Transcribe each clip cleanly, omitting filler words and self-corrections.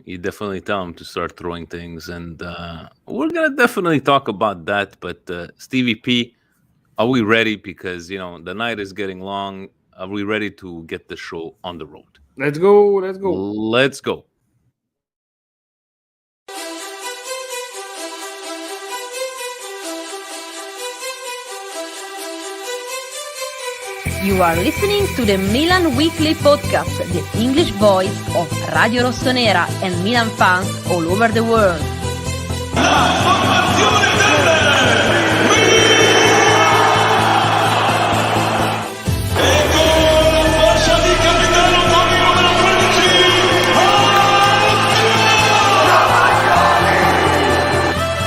You definitely tell him to start throwing things, and we're gonna definitely talk about that. But Stevie P, are we ready? Because the night is getting long. Are we ready to get the show on the road? Let's go. Let's go. Let's go. You are listening to the Milan Weekly Podcast, the English voice of Radio Rossonera and Milan fans all over the world.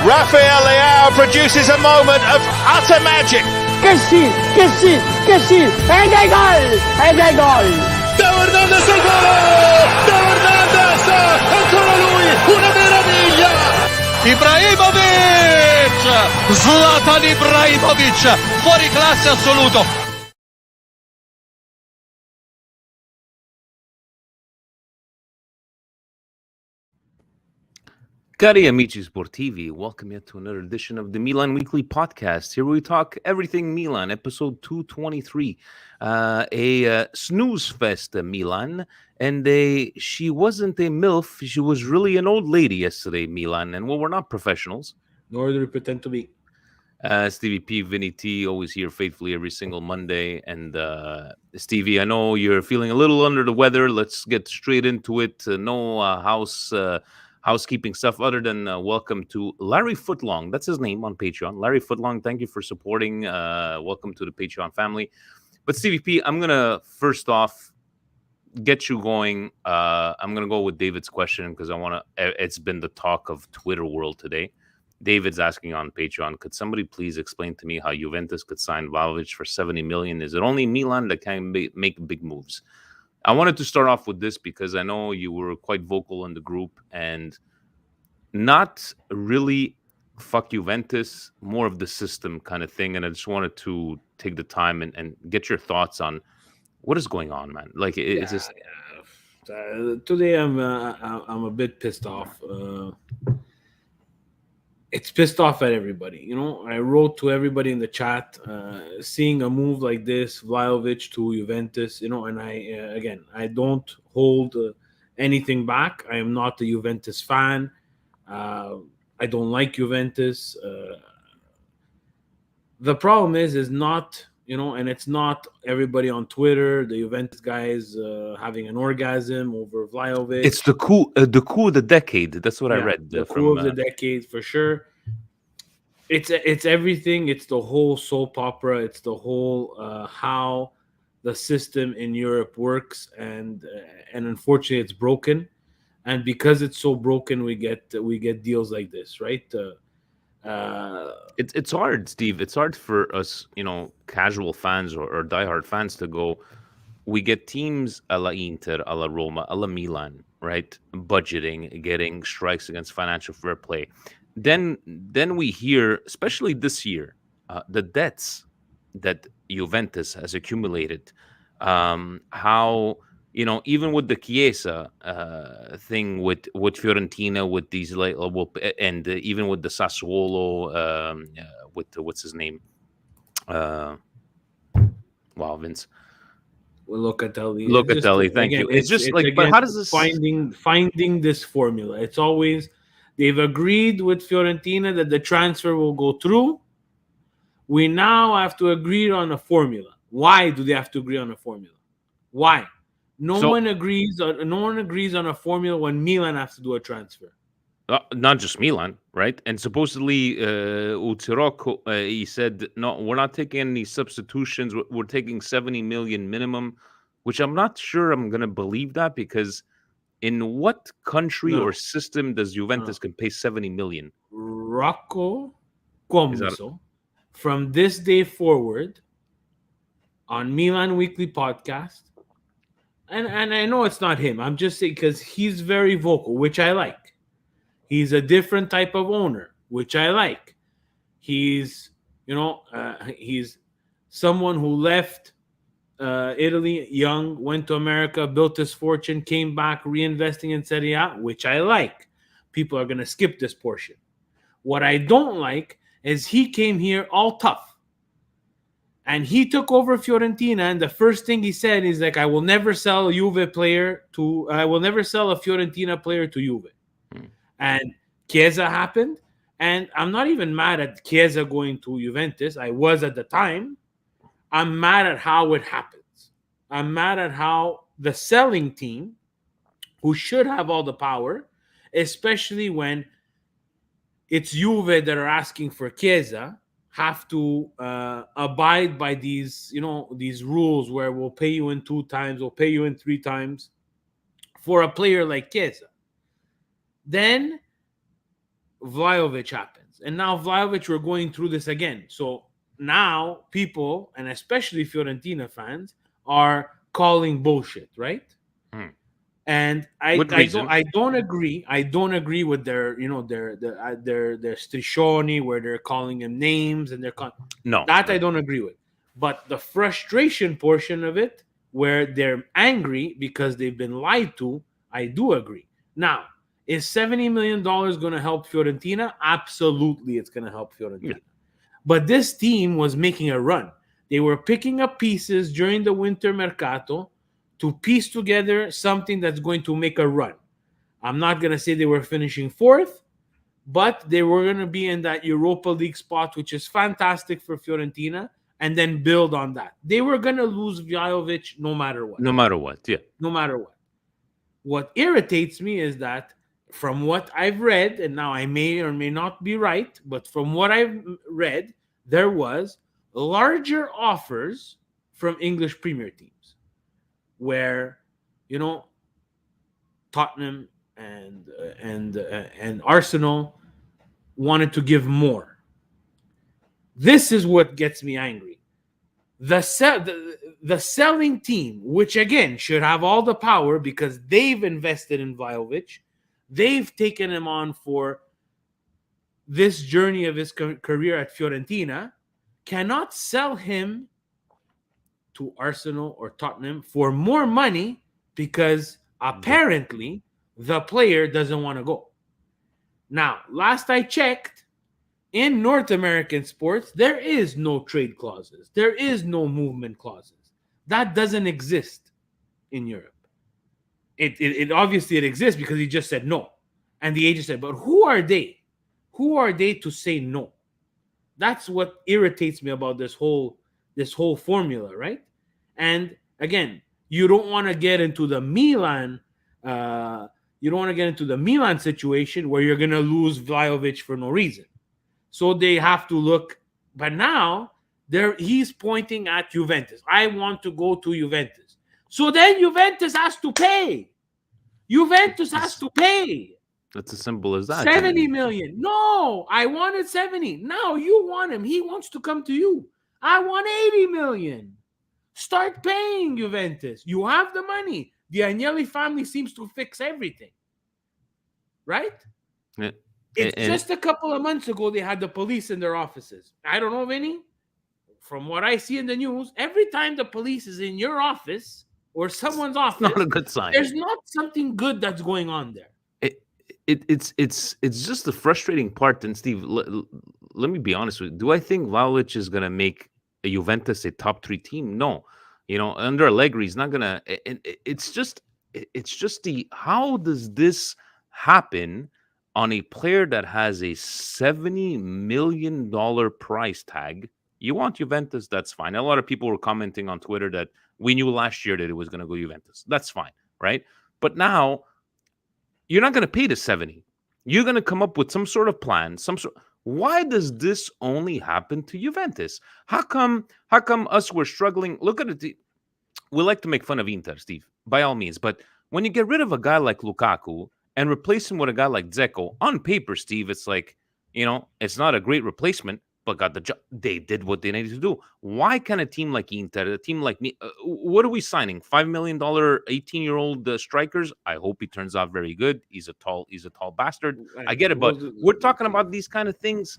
Rafael Leao produces a moment of utter magic. Kessie, ed è gol! Teo Hernandez al volo! Teo Hernandez! Ancora lui! Una meraviglia! Ibrahimovic! Zlatan Ibrahimovic! Fuori classe assoluto! Cari amici sportivi, welcome yet to another edition of the Milan Weekly Podcast. Here we talk everything Milan, episode 223. A snooze fest Milan, and she wasn't a MILF, she was really an old lady yesterday, Milan. And well, we're not professionals. Nor do we pretend to be. Stevie P, Vinny T, always here faithfully every single Monday. And Stevie, I know you're feeling a little under the weather. Let's get straight into it. No housekeeping stuff other than welcome to Larry Footlong. That's his name on Patreon. Larry Footlong, thank you for supporting. Welcome to the Patreon family. But Stevie P, I'm going to first off get you going. I'm going to go with David's question because it's been the talk of Twitter world today. David's asking on Patreon, could somebody please explain to me how Juventus could sign Vlahovic for 70 million? Is it only Milan that can make big moves? I wanted to start off with this because I know you were quite vocal in the group and not really fuck Juventus, more of the system kind of thing. And I just wanted to take the time and get your thoughts on what is going on, man. Like, it's just... Today I'm a bit pissed off. It's pissed off at everybody. I wrote to everybody in the chat, seeing a move like this, Vlahovic to Juventus, and I don't hold anything back. I am not a Juventus fan. I don't like Juventus. The problem is not, and it's not everybody on Twitter, the Juventus guys having an orgasm over Vlahovic. It's the coup of the decade. That's what I read. The coup of the decade, for sure. It's everything. It's the whole soap opera. It's the whole how the system in Europe works, and unfortunately, it's broken. And because it's so broken, we get deals like this, right? It's hard, Steve. It's hard for us, casual fans or diehard fans to go. We get teams a la Inter, a la Roma, a la Milan, right? Budgeting, getting strikes against financial fair play. Then we hear, especially this year, the debts that Juventus has accumulated. How even with the Chiesa thing with Fiorentina, with these and even with the Sassuolo, with what's his name? Wow, Vince. Locatelli. Thank you. It's just like, but how does this finding this formula? It's always they've agreed with Fiorentina that the transfer will go through. We now have to agree on a formula. Why do they have to agree on a formula? Why? No one agrees on a formula when Milan has to do a transfer. Not just Milan, right? And supposedly Utsirok, he said, no, we're not taking any substitutions. We're taking 70 million minimum, which I'm not sure I'm going to believe that, because in what country or system does Juventus can pay 70 million? Rocco Comuso, from this day forward, on Milan Weekly Podcast, and I know it's not him. I'm just saying because he's very vocal, which I like. He's a different type of owner, which I like. He's, he's someone who left Italy, young, went to America, built his fortune, came back, reinvesting in Serie A, which I like. People are going to skip this portion. What I don't like is he came here all tough. And he took over Fiorentina, and the first thing he said is like, I will never sell a Fiorentina player to Juve. And Chiesa happened. And I'm not even mad at Chiesa going to Juventus. I was at the time. I'm mad at how it happens. I'm mad at how the selling team, who should have all the power, especially when it's Juve that are asking for Chiesa, have to abide by these rules where we'll pay you in 2 times, we'll pay you in 3 times for a player like Chiesa. Then Vlahovic happens. And now Vlahovic, we're going through this again. So now people, and especially Fiorentina fans, are calling bullshit, right? And I don't agree. I don't agree with their striscioni where they're calling him names and I don't agree with. But the frustration portion of it, where they're angry because they've been lied to, I do agree. Now, is $70 million going to help Fiorentina? Absolutely, it's going to help Fiorentina. Yeah. But this team was making a run. They were picking up pieces during the winter mercato to piece together something that's going to make a run. I'm not going to say they were finishing 4th, but they were going to be in that Europa League spot, which is fantastic for Fiorentina, and then build on that. They were going to lose Vlahovic no matter what. No matter what, yeah. No matter what. What irritates me is that from what I've read, and now I may or may not be right, but from what I've read, there was larger offers from English Premier teams where, Tottenham and Arsenal wanted to give more. This is what gets me angry. The selling team, which again should have all the power because they've invested in Vlahovic, they've taken him on for this journey of his career at Fiorentina, cannot sell him to Arsenal or Tottenham for more money because apparently the player doesn't want to go. Now, last I checked, in North American sports, there is no trade clauses. There is no movement clauses. That doesn't exist in Europe. It obviously it exists because he just said no. And the agent said, but who are they? Who are they to say no? That's what irritates me about this whole formula, right? And again, you don't want to get into the Milan situation where you're going to lose Vlahovic for no reason. So they have to look, but now he's pointing at Juventus. I want to go to Juventus. So then Juventus has to pay. Juventus has to pay. That's as simple as that. 70 million. No, I wanted 70. Now you want him. He wants to come to you. I want 80 million. Start paying Juventus. You have the money. The Agnelli family seems to fix everything. Right? Yeah. It's just a couple of months ago they had the police in their offices. I don't know, Vinny. From what I see in the news, every time the police is in your office or someone's office, not a good sign. There's not something good that's going on there. It's just the frustrating part. And Steve, let me be honest with you. Do I think Vlahovic is going to make a Juventus a top 3 team? No. Under Allegri, he's not going to. It's just how does this happen on a player that has a $70 million price tag? You want Juventus, that's fine. A lot of people were commenting on Twitter that we knew last year that it was going to go Juventus. That's fine, right? But now you're not going to pay the 70. You're going to come up with some sort of plan. Why does this only happen to Juventus? How come us were struggling? Look at it. We like to make fun of Inter, Steve, by all means. But when you get rid of a guy like Lukaku and replace him with a guy like Dzeko, on paper, Steve, it's like, it's not a great replacement, but got the job. They did what they needed to do. Why can a team like Inter, a team like me, what are we signing? $5 million, 18-year-old strikers? I hope he turns out very good. He's a tall bastard. I get it, but we're talking about these kind of things.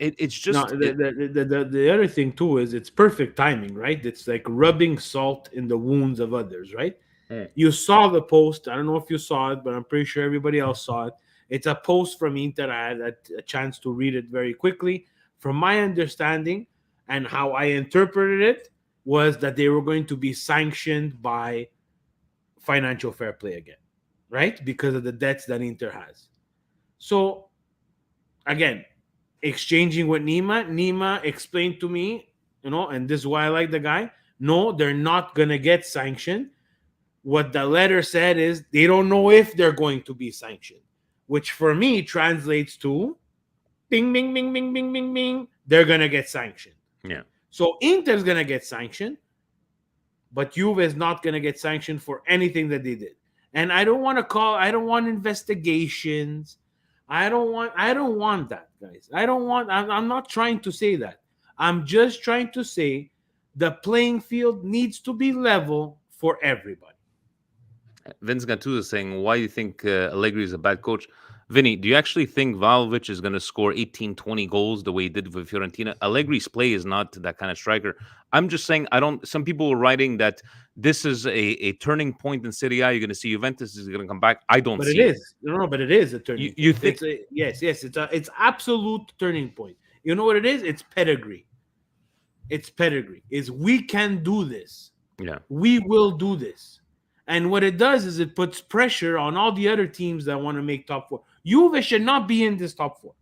It's No, just the other thing too is it's perfect timing, right? It's like rubbing salt in the wounds of others, right? You saw the post. I don't know if you saw it, but I'm pretty sure everybody else saw it. It's a post from Inter. I had a chance to read it very quickly. From my understanding and how I interpreted it was that they were going to be sanctioned by financial fair play again, right? Because of the debts that Inter has. So, again, exchanging with Nima explained to me, and this is why I like the guy. No, they're not going to get sanctioned. What the letter said is they don't know if they're going to be sanctioned, which for me translates to bing, bing, bing, bing, bing, bing, bing. They're going to get sanctioned. Yeah. So Inter's going to get sanctioned, but Juve is not going to get sanctioned for anything that they did. And I don't want investigations. I don't want that, guys. I'm not trying to say that. I'm just trying to say the playing field needs to be level for everybody. Vince Gattuso is saying, why do you think Allegri is a bad coach? Vinny, do you actually think Vlahovic is going to score 18, 20 goals the way he did with Fiorentina? Allegri's play is not that kind of striker. I'm just saying, some people were writing that this is a turning point in Serie A. You're going to see Juventus is going to come back. I don't see it. No, but it is a turning point. You think? Yes, it's absolute turning point. You know what it is? It's pedigree. Is we can do this. Yeah. We will do this. And what it does is it puts pressure on all the other teams that want to make top four. Juve should not be in this top four.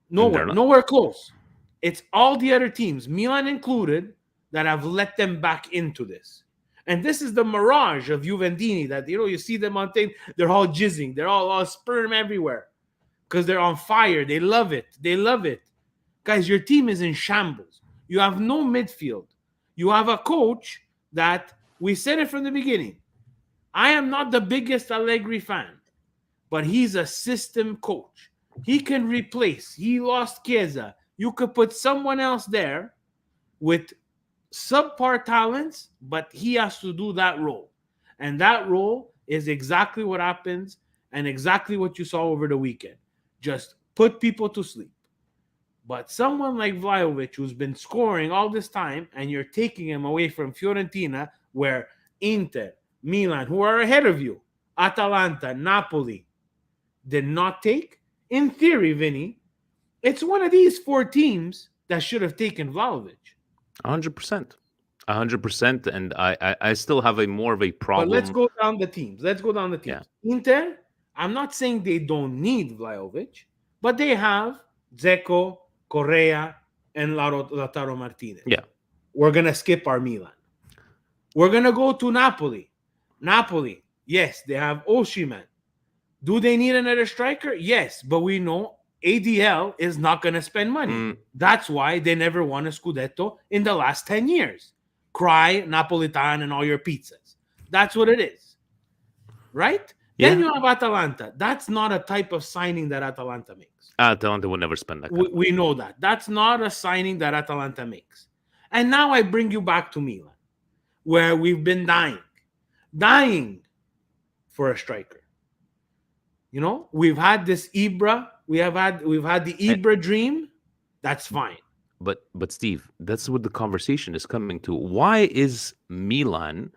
Nowhere close. It's all the other teams, Milan included, that have let them back into this. And this is the mirage of Juventini that, you see them on things, they're all jizzing. They're all sperm everywhere because they're on fire. They love it. Guys, your team is in shambles. You have no midfield. You have a coach that, we said it from the beginning, I am not the biggest Allegri fan, but he's a system coach. He can replace. He lost Chiesa. You could put someone else there with subpar talents, but he has to do that role. And that role is exactly what happens and exactly what you saw over the weekend. Just put people to sleep. But someone like Vlahovic, who's been scoring all this time, and you're taking him away from Fiorentina, where Inter, Milan, who are ahead of you, Atalanta, Napoli, did not take. In theory, Vinny, it's one of these four teams that should have taken Vlahovic. 100%. 100%. And I still have more of a problem. But let's go down the teams. Yeah. Inter, I'm not saying they don't need Vlahovic, but they have Dzeko, Correa, and Lautaro Martinez. Yeah. We're going to skip our Milan. We're going to go to Napoli. Napoli, yes, they have Osimhen. Do they need another striker? Yes, but we know ADL is not going to spend money. That's why they never won a Scudetto in the last 10 years. Cry, Napolitan, and all your pizzas. That's what it is. Right? Yeah. Then you have Atalanta. That's not a type of signing that Atalanta makes. Atalanta would never spend that kind of money. We know that. That's not a signing that Atalanta makes. And now I bring you back to Milan, where we've been dying for a striker. We've had this Ibra. We've had the Ibra dream. That's fine. But Steve, that's what the conversation is coming to. Why is Milan,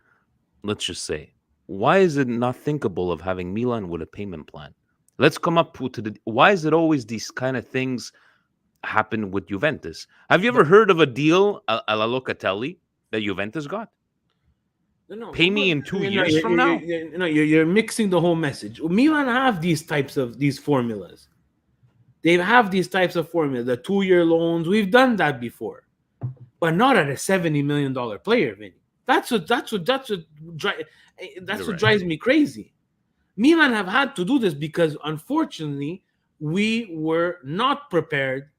let's just say, why is it not thinkable of having Milan with a payment plan? Let's come up to why is it always these kind of things happen with Juventus? Have you ever heard of a deal a la Locatelli that Juventus got? No, Pay me in 2 years from now? You're mixing the whole message. Milan have these formulas. They have these types of formulas, the 2-year loans. We've done that before, but not at a $70 million player, Vinny. That's what drives me crazy. Milan have had to do this because, unfortunately, we were not prepared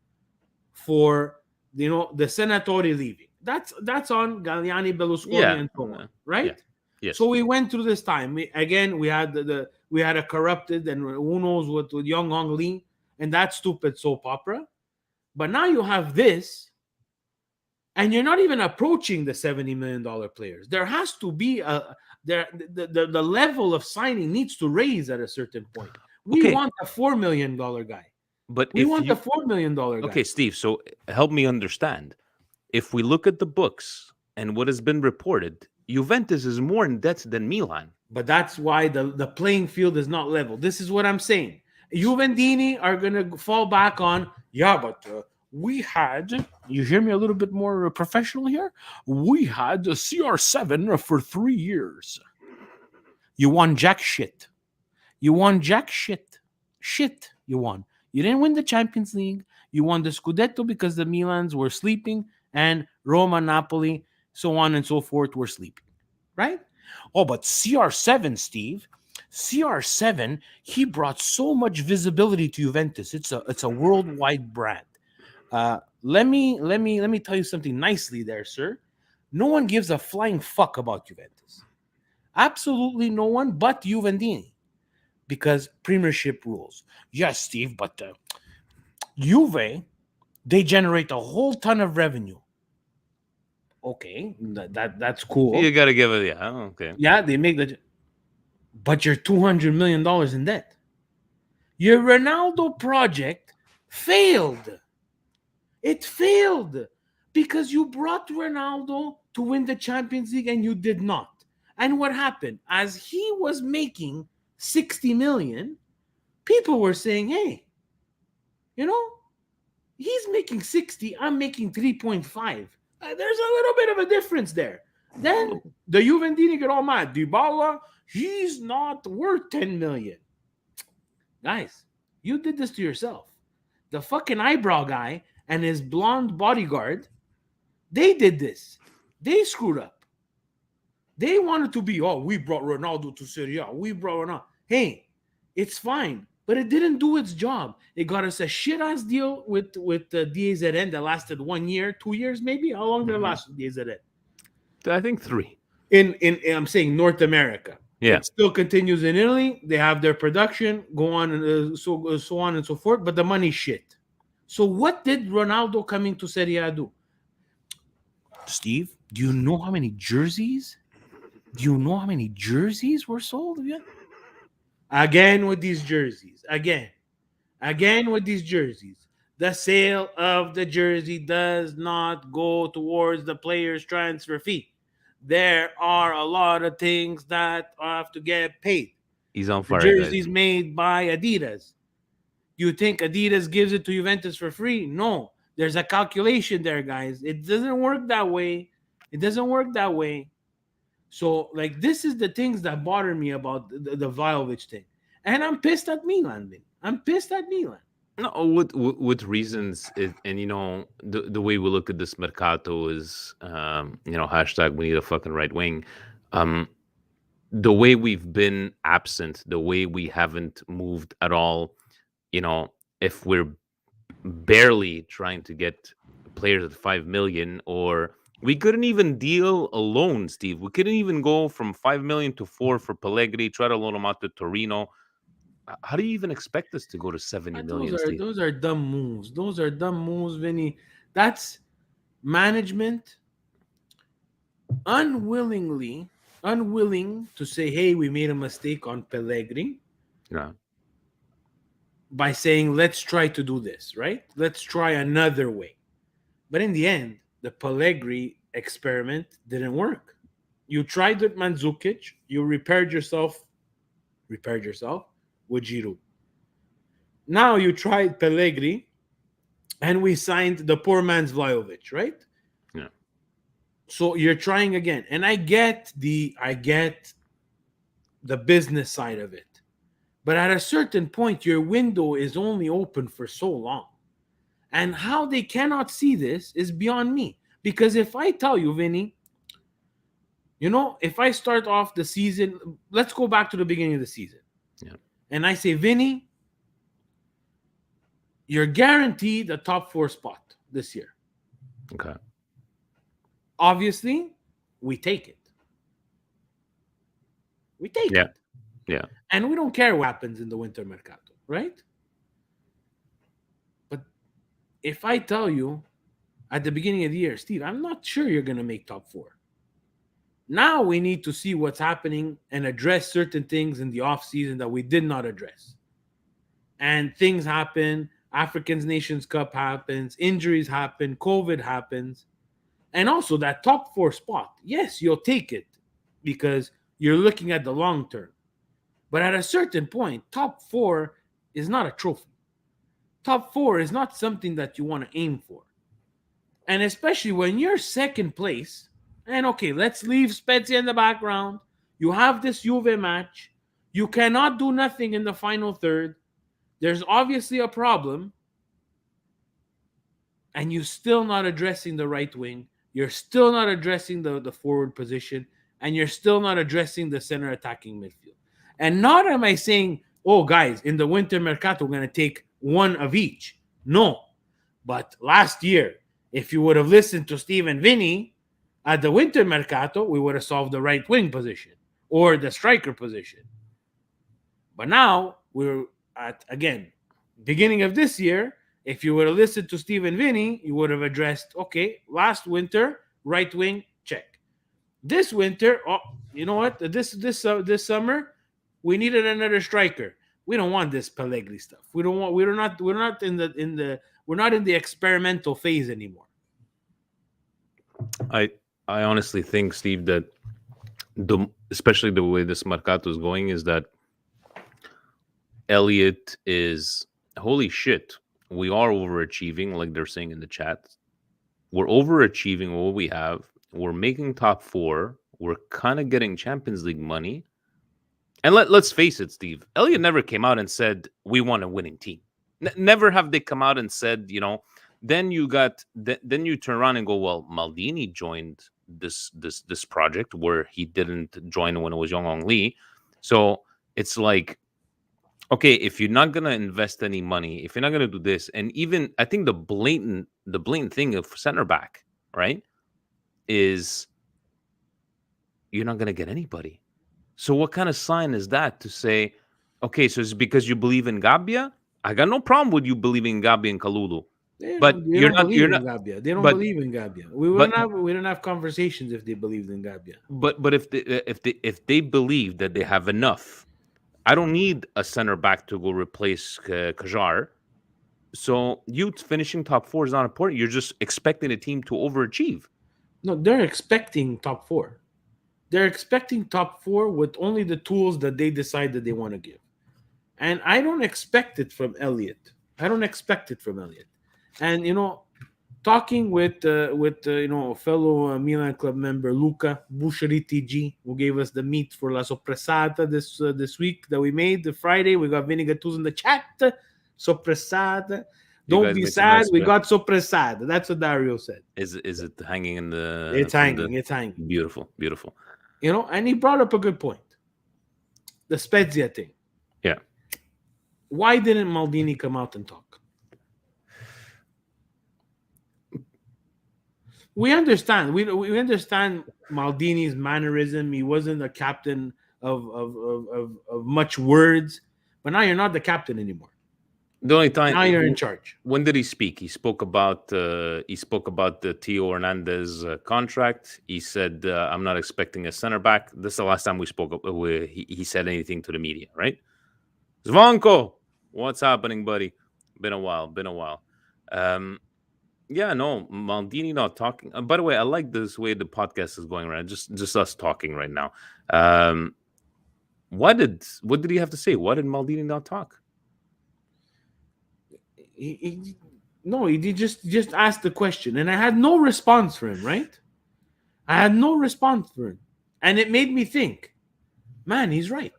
for the Senatori leaving. That's on Galliani, Berlusconi, and so on, right? Yeah. Yes. So we went through this time. We had a corrupted and who knows what with Young Hong Lee and that stupid soap opera. But now you have this, and you're not even approaching the $70 million players. There has to be the level of signing needs to raise at a certain point. We want a $4 million guy. But We if want you the $4 million guy. okay, Steve, so help me understand. If we look at the books and what has been reported, Juventus is more in debt than Milan. But that's why the playing field is not level. This is what I'm saying. Juventini are going to fall back on, but we had, you hear me a little bit more professional here? We had a CR7 for 3 years. You won jack shit. You won jack shit. Shit, you won. You didn't win the Champions League. You won the Scudetto because the Milans were sleeping and Roma, Napoli, so on and so forth were sleeping. Right? Oh, but CR7, Steve, CR7, he brought so much visibility to Juventus. It's a worldwide brand. Let me tell you something nicely there, sir. No one gives a flying fuck about Juventus. Absolutely no one but Juventini. Because premiership rules. Yes, Steve, but Juve, they generate a whole ton of revenue. Okay, that's cool. You got to give it, okay. Yeah, they make but you're $200 million in debt. Your Ronaldo project failed. It failed because you brought Ronaldo to win the Champions League and you did not. And what happened? As he was making 60 million, people were saying, hey, he's making 60, I'm making 3.5. There's a little bit of a difference there. Then the Juventini get all mad. Dybala, he's not worth 10 million. Guys, you did this to yourself. The fucking eyebrow guy and his blonde bodyguard, they did this. They screwed up. They wanted to be, we brought Ronaldo to Serie A. We brought Ronaldo. Hey, it's fine. But it didn't do its job. It got us a shit-ass deal with the DAZN that lasted 1 year, 2 years maybe. How long did it last with DAZN? I think 3. In I'm saying North America. Yeah. It still continues in Italy. They have their production, go on and so on and so forth, but the money's shit. So what did Ronaldo coming to Serie A do? Steve, do you know how many jerseys? Were sold yet? Again with these jerseys. Again with these jerseys. The sale of the jersey does not go towards the player's transfer fee. There are a lot of things that have to get paid. He's on fire. Jerseys made by Adidas. You think Adidas gives it to Juventus for free? No. There's a calculation there, guys. It doesn't work that way. So, this is the things that bother me about the Vlahovic thing. And I'm pissed at Milan. No, with reasons, and the way we look at this mercato is, hashtag we need a fucking right wing. The way we've been absent, the way we haven't moved at all, if we're barely trying to get players at 5 million, or we couldn't even deal a loan, Steve. We couldn't even go from 5 million to 4 for Pellegrini, try to loan him out to Torino. How do you even expect us to go to 70 million, Steve? Those are dumb moves, Vinny. That's management unwilling to say, hey, we made a mistake on Pellegrini. Yeah. By saying, let's try to do this, right? Let's try another way. But in the end, the Pellegrini experiment didn't work. You tried with Mandzukic. You repaired yourself with Giroud. Now you tried Pellegrini, and we signed the poor man's Vlahovic, right? Yeah. So you're trying again. And I get the business side of it. But at a certain point, your window is only open for so long. And how they cannot see this is beyond me. Because if I tell you, Vinny, if I start off the season, let's go back to the beginning of the season. Yeah. And I say, Vinny, you're guaranteed a top 4 spot this year. Okay. Obviously, we take it. it. Yeah. And we don't care what happens in the winter mercato, right? But if I tell you at the beginning of the year, Steve, I'm not sure you're going to make top 4. Now we need to see what's happening and address certain things in the offseason that we did not address. And things happen. Africans Nations Cup happens, injuries happen, COVID happens, and also that top 4 spot. Yes, you'll take it because you're looking at the long term. But at a certain point, top 4 is not a trophy. Top 4 is not something that you want to aim for. And especially when you're second place, and okay, let's leave Spezia in the background. You have this Juve match. You cannot do nothing in the final third. There's obviously a problem. And you're still not addressing the right wing. You're still not addressing the forward position. And you're still not addressing the center attacking midfield. And not am I saying, oh, guys, in the winter mercato, we're going to take one of each. No. But last year, if you would have listened to Steve Vinny at the winter mercato, we would have solved the right wing position or the striker position. But now we're at, again, beginning of this year, if you would have listened to Steve Vinny, you would have addressed, okay, last winter, right wing, check. This winter, oh, you know what? This summer, we needed another striker. We don't want this Pellegrini stuff. We're not in the experimental phase anymore. I honestly think, Steve, that especially the way this Mercato is going is that Elliot is, holy shit, we are overachieving, like they're saying in the chat. We're overachieving what we have. We're making top 4. We're kind of getting Champions League money. And let's face it, Steve, Elliot never came out and said, we want a winning team. Never have they come out and said, then you turn around and go, well, Maldini joined this project where he didn't join when it was Yong Hong Lee. So it's like, okay, if you're not gonna invest any money, if you're not gonna do this, and even I think the blatant thing of center back, right, is you're not gonna get anybody. So what kind of sign is that to say, okay, so it's because you believe in Gabbia? I got no problem with you believing in Gabbia and Kalulu. But you're not Gabbia. They don't believe in Gabbia. We don't have conversations if they believed in Gabbia. But if they believe that they have enough, I don't need a center back to go replace Kajar. So you finishing top 4 is not important. You're just expecting a team to overachieve. No, they're expecting top 4. They're expecting top 4 with only the tools that they decide that they want to give. And I don't expect it from Elliot. And, talking with a fellow Milan club member, Luca Busciariti G, who gave us the meat for La Sopressata this week that we made, the Friday. We got Vinny Gattuso in the chat. Sopressata. Don't be sad. We got Sopressata. That's what Dario said. Is it hanging in the... It's hanging. It's hanging. Beautiful. And he brought up a good point. The Spezia thing. Yeah. Why didn't Maldini come out and talk? We understand. We understand Maldini's mannerism. He wasn't a captain of much words, but now you're not the captain anymore. The only time now you're in charge. When did he speak? He spoke about the Tio Hernandez contract. He said, "I'm not expecting a center back." This is the last time we spoke. He said anything to the media, right? Zvonko, what's happening, buddy? Been a while. Yeah, no, Maldini not talking. By the way, I like this way the podcast is going right. Just us talking right now. What did he have to say? Why did Maldini not talk? He just asked the question, and I had no response for him. Right? I had no response for him, and it made me think. Man, he's right.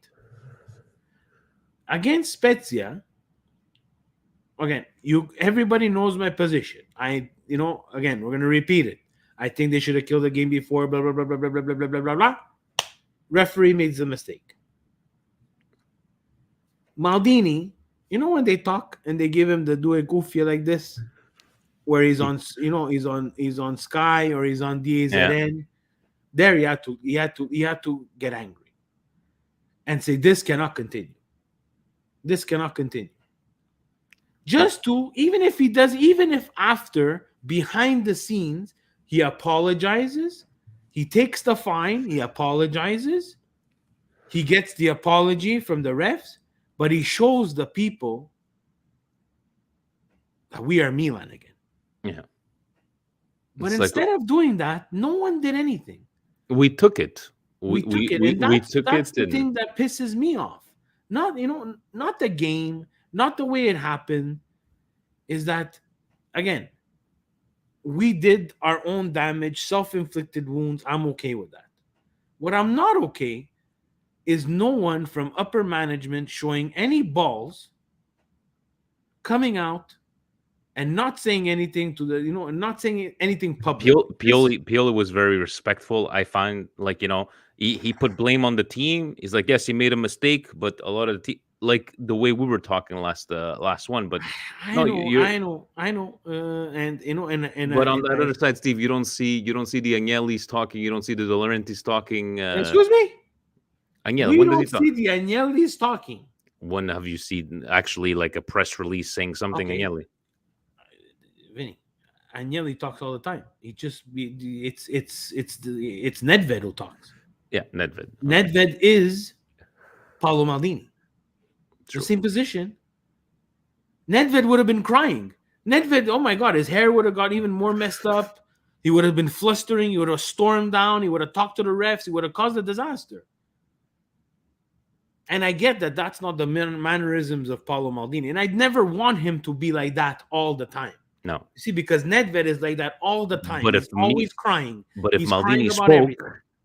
Against Spezia. Again, everybody knows my position. Again, we're gonna repeat it. I think they should have killed the game before. Blah blah blah blah blah blah blah blah blah blah. Referee makes a mistake. Maldini, when they talk and they give him the due cuffia like this, where he's on, he's on Sky or he's on DAZN. Yeah. There he had to get angry and say this cannot continue. This cannot continue. Just to, even if after, behind the scenes, he apologizes, he takes the fine, he apologizes, he gets the apology from the refs, but he shows the people that we are Milan again. Yeah. But It's instead of doing that, no one did anything. we took it. We took it, and that's the thing that pisses me off. Not not the game, not the way it happened. Is that, again, we did our own damage, self-inflicted wounds. I'm okay with that. What I'm not okay is no one from upper management showing any balls, coming out and not saying anything to the, and not saying anything public. Pioli was very respectful. I find, like, he put blame on the team. He's like, yes, he made a mistake, but a lot of the team, like the way we were talking last one. But I know, and but on the other side, Steve, you don't see the Agnelli's talking. You don't see the De Laurentiis talking. Excuse me. Agnelli, We when does don't he talk? see the Agnelli's talking. When have you seen actually like a press release saying something? Okay. Agnelli. Vinny, Agnelli talks all the time. It's Nedved who talks. Yeah, Nedved. Okay. Nedved is Paolo Maldini. True. The same position. Nedved would have been crying. Nedved, oh my God, his hair would have got even more messed up. He would have been flustering. He would have stormed down. He would have talked to the refs. He would have caused a disaster. And I get that that's not the mannerisms of Paolo Maldini. And I'd never want him to be like that all the time. No. You see, because Nedved is like that all the time. But he's always crying. But if He's Maldini crying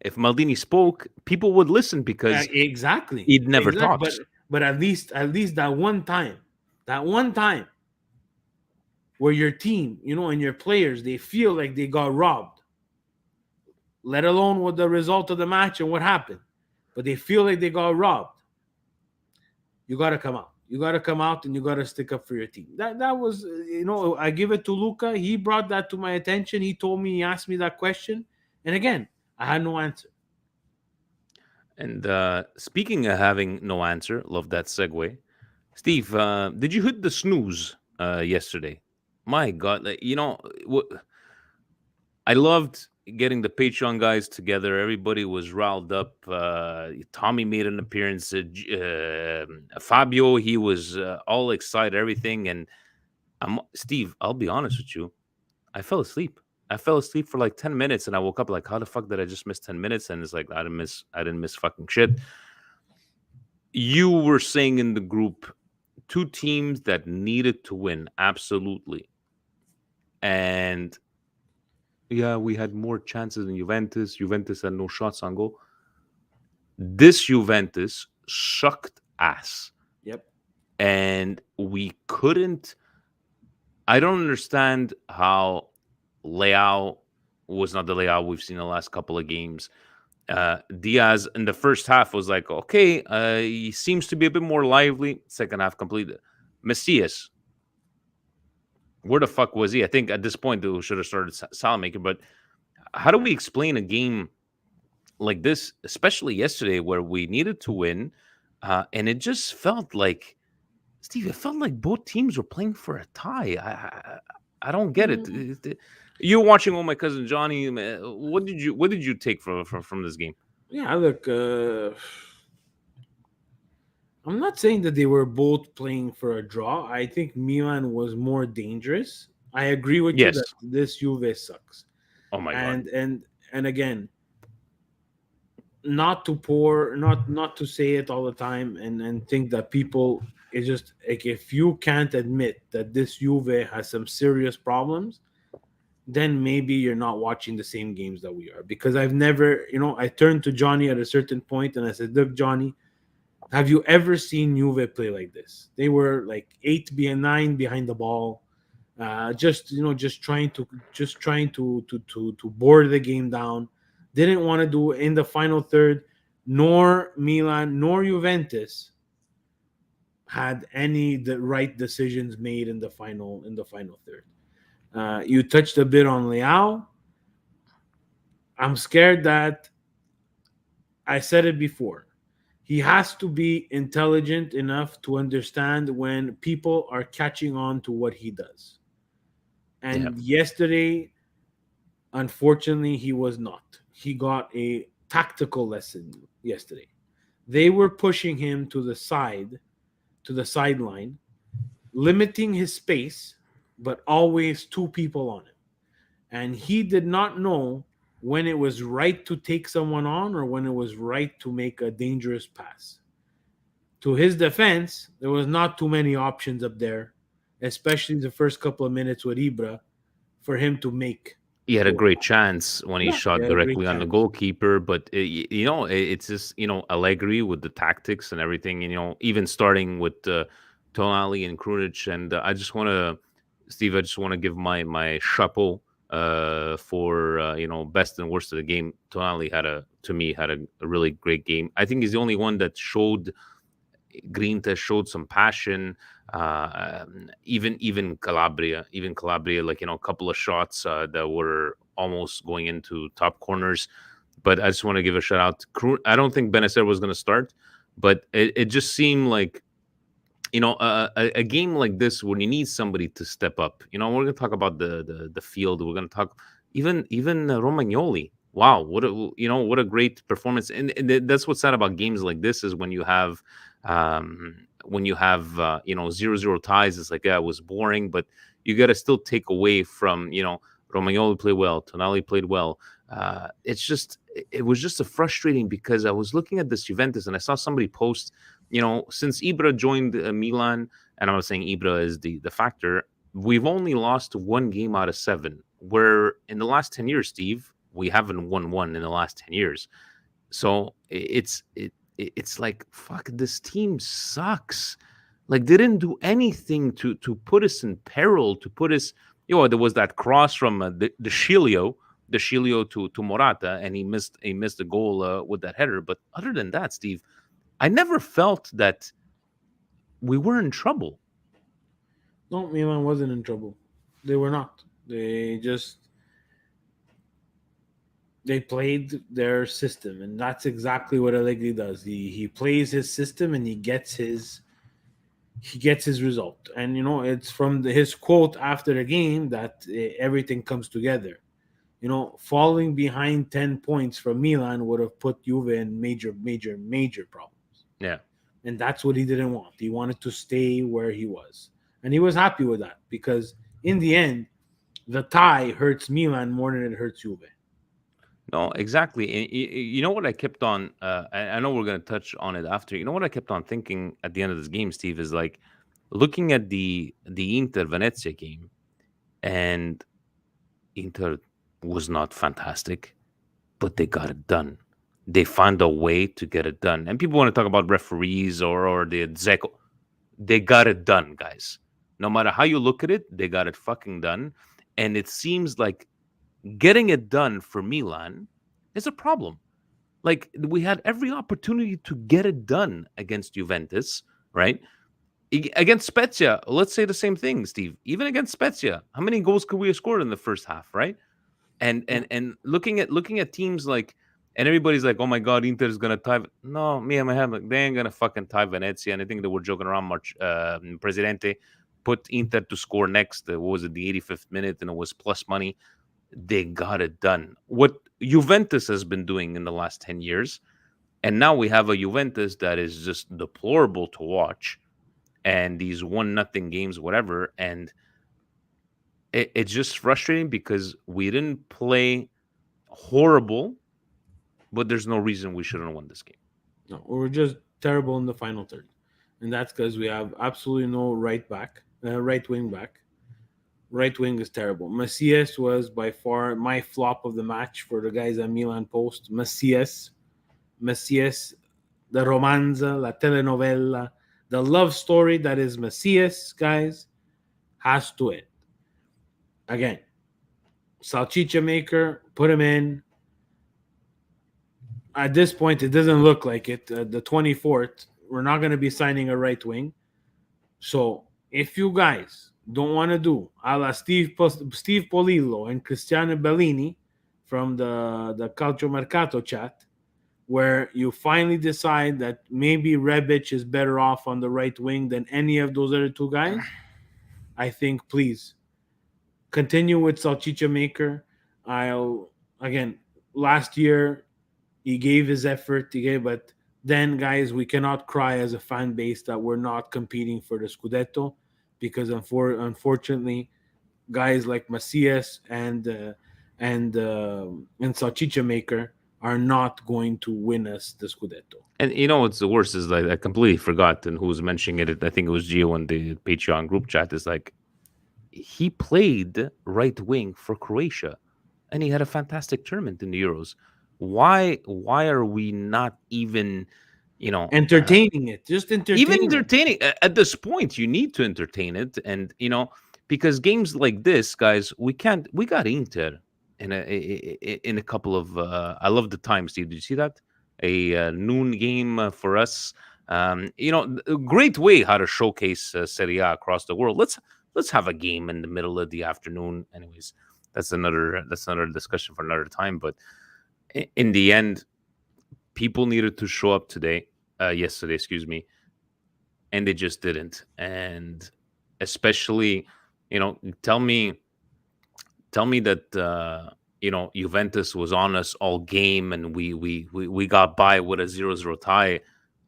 about spoke, people would listen because exactly he'd never talked. But at least that one time where your team, and your players, they feel like they got robbed, let alone what the result of the match and what happened, but they feel like they got robbed. You got to come out. You got to come out and you got to stick up for your team. That was, I give it to Luca. He brought that to my attention. He asked me that question. And again, I had no answer. And speaking of having no answer, love that segue. Steve, did you hit the snooze yesterday? My God, I loved getting the Patreon guys together. Everybody was riled up. Tommy made an appearance. Fabio, he was all excited, everything. And Steve, I'll be honest with you, I fell asleep. I fell asleep for like 10 minutes, and I woke up like, how the fuck did I just miss 10 minutes? And it's like, I didn't miss fucking shit. You were saying in the group, two teams that needed to win, absolutely. And yeah, we had more chances than Juventus. Juventus had no shots on goal. This Juventus sucked ass. Yep. And we couldn't. I don't understand how Leao was not the Leao we've seen the last couple of games. Diaz in the first half was like, okay, he seems to be a bit more lively. Second half completed. Messias, where the fuck was he? I think at this point they should have started Salamaker. But how do we explain a game like this, especially yesterday, where we needed to win, and it just felt like, Steve, it felt like both teams were playing for a tie. I don't get it. You're watching with my cousin Johnny. What did you take from this game? Yeah, look, I'm not saying that they were both playing for a draw. I think Milan was more dangerous. I agree with you that this Juve sucks. Oh my God. And again, not to say it all the time and think that people, it's just like, if you can't admit that this Juve has some serious problems, then maybe you're not watching the same games that we are. Because I've never, I turned to Johnny at a certain point and I said, look, Johnny, have you ever seen Juve play like this? They were like 9 behind the ball, just trying to bore the game down. Didn't want to do in the final third. Nor Milan nor Juventus had the right decisions made in the final third. You touched a bit on Leao. I'm scared that, I said it before, he has to be intelligent enough to understand when people are catching on to what he does. And yesterday, unfortunately, he was not. He got a tactical lesson yesterday. They were pushing him to the sideline, limiting his space, but always two people on him. And he did not know when it was right to take someone on or when it was right to make a dangerous pass. To his defense, there was not too many options up there, especially the first couple of minutes with Ibra, for him to make. He had a great chance when he Yeah, he shot had a great directly on the chance. goalkeeper, but it's just Allegri with the tactics and everything. Even starting with Tonali and Krunic, and I just want to, Steve, I just want to give my chapeau for best and worst of the game. Tonali to me had a really great game. I think he's the only one that showed Grinta showed some passion. Even Calabria, like a couple of shots that were almost going into top corners. But I just want to give a shout out to I don't think Benacer was going to start, but it just seemed like a game like this when you need somebody to step up. We're going to talk about the field. We're going to talk even Romagnoli. Wow, what a great performance. And that's what's sad about games like this is when you have 0-0 ties. It's like, yeah, it was boring, but you got to still take away from Romagnoli played well, Tonali played well. It was just a frustrating because I was looking at this Juventus and I saw somebody post, since Ibra joined Milan, and I'm not saying Ibra is the factor, we've only lost one game out of 7. Where in the last 10 years, Steve, we haven't won one in the last 10 years. So it's like, fuck, this team sucks. Like, they didn't do anything to put us in peril, to put us, there was that cross from the Chilio to Morata, and he missed a goal with that header. But other than that, Steve, I never felt that we were in trouble. No, Milan wasn't in trouble. They were not. They played their system, and that's exactly what Allegri does. He plays his system, and he gets his result. And it's from his quote after the game that everything comes together. Falling behind 10 points from Milan would have put Juve in major problems. Yeah. And that's what he didn't want. He wanted to stay where he was. And he was happy with that because in the end, the tie hurts Milan more than it hurts Juve. No, exactly. And you know what I kept on, I know we're going to touch on it after. You know what I kept on thinking at the end of this game, Steve, is like looking at the Inter Venezia game, and Inter was not fantastic, but they got it done. They found a way to get it done. And people want to talk about referees or the Dzeko. They got it done, guys. No matter how you look at it, they got it fucking done. And it seems like getting it done for Milan is a problem. Like, we had every opportunity to get it done against Juventus, right? Against Spezia, let's say the same thing, Steve. Even against Spezia, how many goals could we have scored in the first half, right? And looking at teams like, and everybody's like, oh my God, Inter is gonna tie. No, me and my head, like, they ain't gonna fucking tie Venezia. And I think they were joking around. Presidente put Inter to score next. What was it, the 85th minute, and it was plus money. They got it done. What Juventus has been doing in the last 10 years, and now we have a Juventus that is just deplorable to watch, and these 1-0 games, whatever, and it's just frustrating because we didn't play horrible, but there's no reason we shouldn't have won this game. No, we're just terrible in the final third. And that's because we have absolutely no right wing back. Right wing is terrible. Macias was by far my flop of the match for the guys at Milan Post. Macias, the romanza, la telenovela, the love story that is Macias, guys, has to end. Again, Salchicha Maker, put him in. At this point, it doesn't look like it. The 24th, we're not going to be signing a right wing. So if you guys don't want to do a la Steve Polillo and Cristiano Bellini from the Calcio Mercato chat, where you finally decide that maybe Rebic is better off on the right wing than any of those other two guys, I think please continue with Salchicha Maker. Last year he gave his effort, but then, guys, we cannot cry as a fan base that we're not competing for the Scudetto, because unfortunately guys like Macias and Salchicha Maker are not going to win us the Scudetto. And you know what's the worst is like I completely forgot and who was mentioning it. I think it was Gio in the Patreon group chat. Is like he played right wing for Croatia, and he had a fantastic tournament in the Euros. Why are we not even, Entertaining it, just even entertaining it. entertaining at this point? You need to entertain it, and because games like this, guys, we got Inter in a couple of. I love the time, Steve. Did you see that? A noon game for us. A great way how to showcase Serie A across the world. Let's have a game in the middle of the afternoon. Anyways, that's another discussion for another time. But in the end, people needed to show up yesterday, excuse me, and they just didn't. And especially, tell me that Juventus was on us all game and we got by with a 0-0 tie.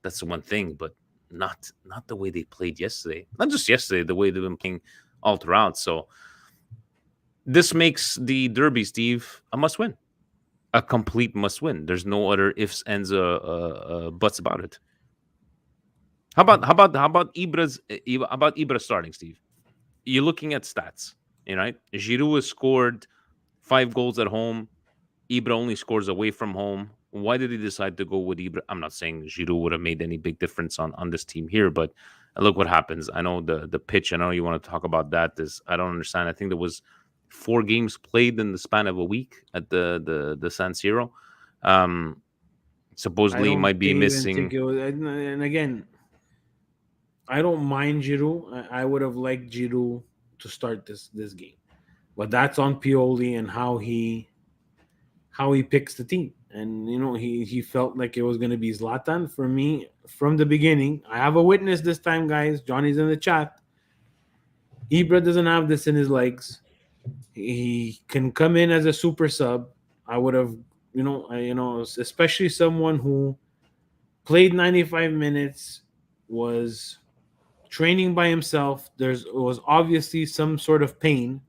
That's the one thing, but not the way they played yesterday. Not just yesterday, the way they've been playing all throughout. So this makes the derby, Steve, a must win. A complete must win. There's no other ifs, ands, buts about it. How about Ibra starting, Steve? You're looking at stats, right? Giroud has scored 5 goals at home. Ibra only scores away from home. Why did he decide to go with Ibra? I'm not saying Giroud would have made any big difference on this team here, but look what happens. I know the pitch. I know you want to talk about that. I don't understand. I think there was 4 games played in the span of a week at the San Siro. Supposedly might be missing. And again, I don't mind Giroud. I would have liked Giroud to start this game, but that's on Pioli and how he picks the team. And he felt like it was going to be Zlatan. For me, from the beginning, I have a witness this time, guys. Johnny's in the chat. Ibra doesn't have this in his legs. He can come in as a super sub. I would have, especially someone who played 95 minutes, was training by himself. There was obviously some sort of pain,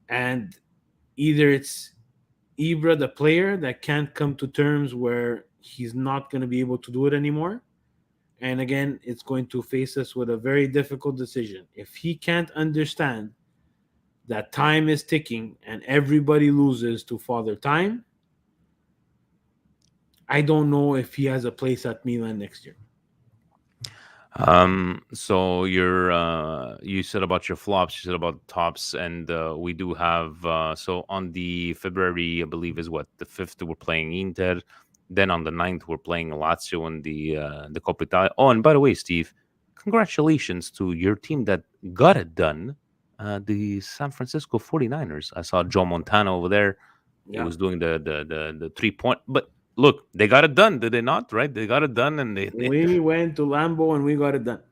and either it's Ibra, the player, that can't come to terms where he's not going to be able to do it anymore. And again, it's going to face us with a very difficult decision. If he can't understand that time is ticking and everybody loses to Father Time, I don't know if he has a place at Milan next year. So you said about your flops, you said about tops, and we do have so on the February, I believe, is what, the 5th, we're playing Inter. Then on the 9th, we're playing Lazio in the Coppa Italia. Oh, and by the way, Steve, congratulations to your team that got it done. The San Francisco 49ers. I saw Joe Montana over there. Yeah. He was doing the 3-point, but look, they got it done, did they not? Right? They got it done, and we went to Lambeau and we got it done.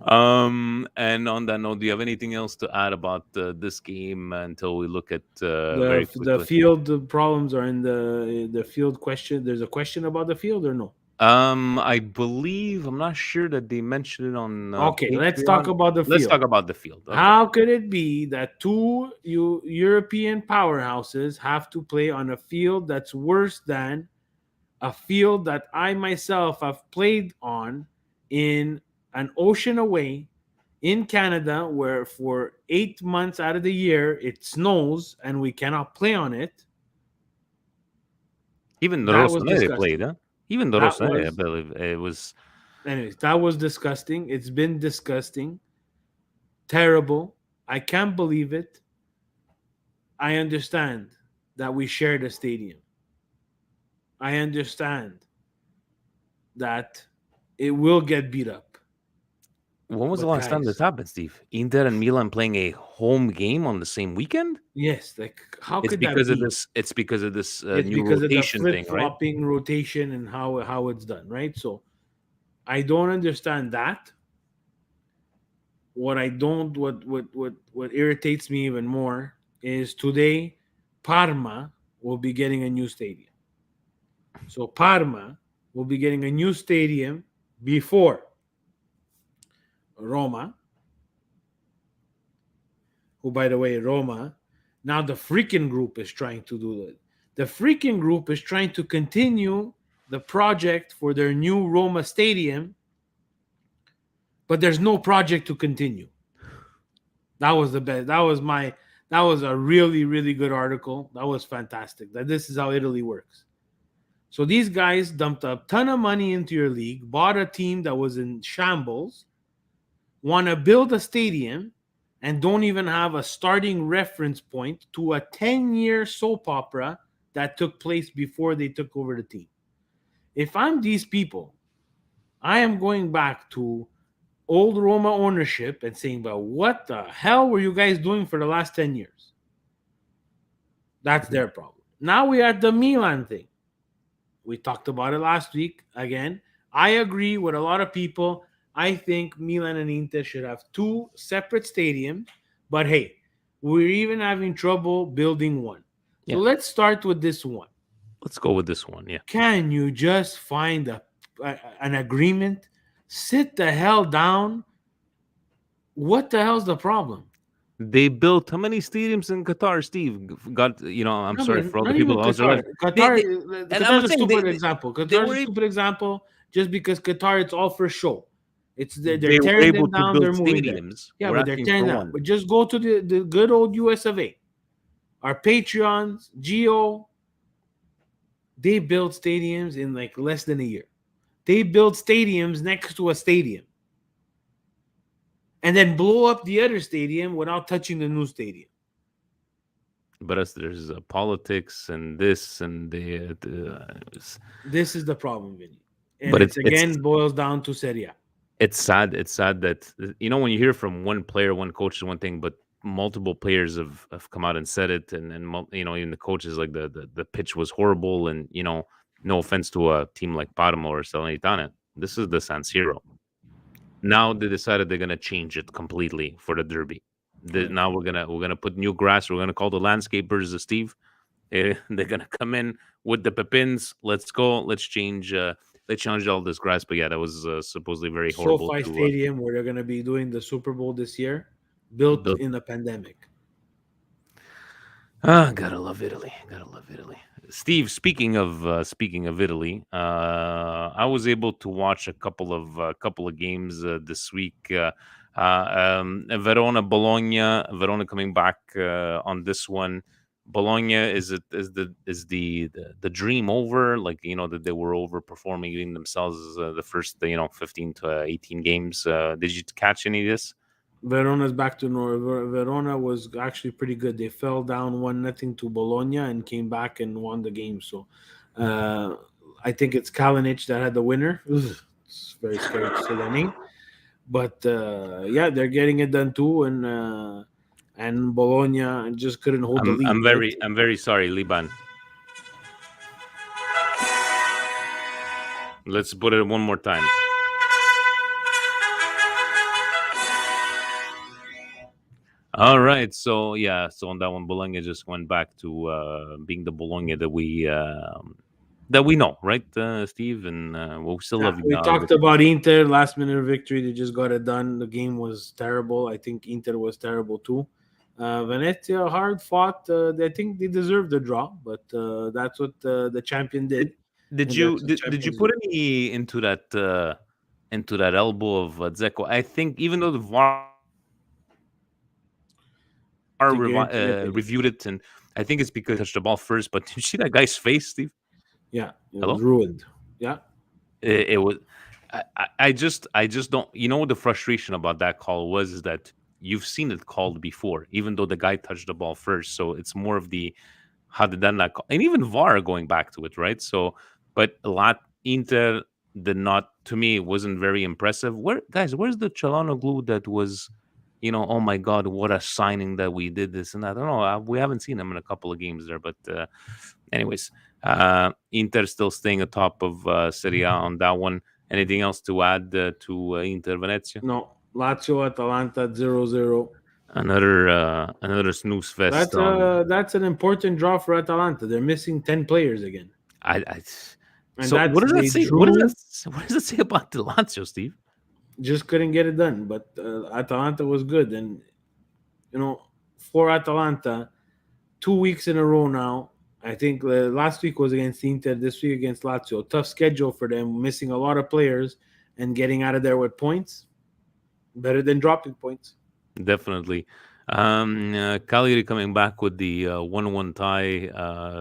And on that note, do you have anything else to add about this game until we look at the field problems are in the field question? There's a question about the field or no? I believe, I'm not sure that they mentioned it on. Okay, Patreon. let's talk about the field. Let's talk about the field. Okay. How could it be that 2 European powerhouses have to play on a field that's worse than a field that I myself have played on in an ocean away in Canada, where for 8 months out of the year it snows and we cannot play on it? Even the Rossoneri played, huh? Even the Rossoneri, I believe it was. Anyways, that was disgusting. It's been disgusting. Terrible. I can't believe it. I understand that we share the stadium. I understand that it will get beat up. When was the last time this happened, Steve? Inter and Milan playing a home game on the same weekend? Yes, like how could that be? It's because of this new rotation thing, right? Flip-flopping rotation and how it's done, right? So I don't understand that. What irritates me even more is today Parma will be getting a new stadium. So Parma will be getting a new stadium before Roma, who who, by the way, Roma. Now the freaking group is trying to do that. The freaking group is trying to continue the project for their new Roma stadium, but there's no project to continue. That was the best. That was a really, really good article. That was fantastic. That this is how Italy works. So these guys dumped a ton of money into your league, bought a team that was in shambles, want to build a stadium, and don't even have a starting reference point to a 10-year soap opera that took place before they took over the team. If I'm these people, I am going back to old Roma ownership and saying, but what the hell were you guys doing for the last 10 years? That's their problem. Now we're at the Milan thing. We talked about it last week. Again, I agree with a lot of people. I think Milan and Inter should have two separate stadiums. But hey, we're even having trouble building one. Yeah. So let's start with this one. Let's go with this one. Yeah. Can you just find an agreement? Sit the hell down. What the hell's the problem? They built how many stadiums in Qatar, Steve? I'm No, sorry but for all the not people. even Also, Qatar. and Qatar I'm is a saying stupid they- example. they Qatar is were a able- stupid example just because Qatar, it's all for show. They're they were tearing able them down, to they're build moving there. stadiums. Yeah, We're but they're asking tearing for down. one. But just go to the good old US of A. Our Patreons, Geo, they build stadiums in like less than a year. They build stadiums next to a stadium. And then blow up the other stadium without touching the new stadium. But there's politics and this and This is the problem, Vinny. And But it's it's- again boils down to Serie A. it's sad. It's sad that when you hear from one player, one coach is one thing, but multiple players have come out and said it, and even the coaches, like the pitch was horrible, and no offense to a team like Parma or Salernitana, this is the San Siro. Now they decided they're gonna change it completely for the derby. Now we're gonna put new grass. We're gonna call the landscapers, Steve. They're gonna come in with the pepins. Let's go. Let's change. They changed all this grass, but yeah, that was supposedly very horrible. SoFi Stadium, where they're going to be doing the Super Bowl this year, built in a pandemic. Gotta love Italy. Gotta love Italy. Steve, speaking of Italy, I was able to watch a couple of games this week. Verona, Bologna. Verona coming back on this one. Bologna, is the dream over? Like, that they were overperforming even themselves the first 15 to 18 games. Did you catch any of this? Verona's back to north. Verona was actually pretty good. They fell down 1-0 to Bologna and came back and won the game. So I think it's Kalinic that had the winner. It's very scary to say that name. But yeah, they're getting it done too, and Bologna just couldn't hold the lead. I'm very sorry, Liban. Let's put it one more time. All right, so on that one, Bologna just went back to being the Bologna that we know, right, Steve? And we still love you. We talked about Inter, last minute victory. They just got it done. The game was terrible. I think Inter was terrible too. Venezia, hard fought. I think they deserved the draw, but that's what the champion did. Did you put any into that elbow of Dzeko? I think even though the VAR reviewed it, and I think it's because he touched the ball first. But did you see that guy's face, Steve? Yeah, it was ruined. Yeah, it was. I just don't. What the frustration about that call was is that you've seen it called before, even though the guy touched the ball first. So it's more of the how did that not call, and even VAR going back to it, right? So, but a lot Inter did not. To me, it wasn't very impressive. Where's the Çalhanoğlu that was? Oh my God, what a signing that we did this and that. I don't know. We haven't seen him in a couple of games there, but anyways, Inter still staying atop of Serie A on that one. Anything else to add to Inter Venezia? No, Lazio Atalanta 0-0. Another snooze fest. That's an important draw for Atalanta. They're missing 10 players again. So what does that say? What does it say about the Lazio, Steve? Just couldn't get it done, but Atalanta was good, and for Atalanta 2 weeks in a row now. I think last week was against Inter, this week against Lazio. Tough schedule for them, missing a lot of players and getting out of there with points. Better than dropping points. Definitely. Cagliari coming back with the 1-1 tie.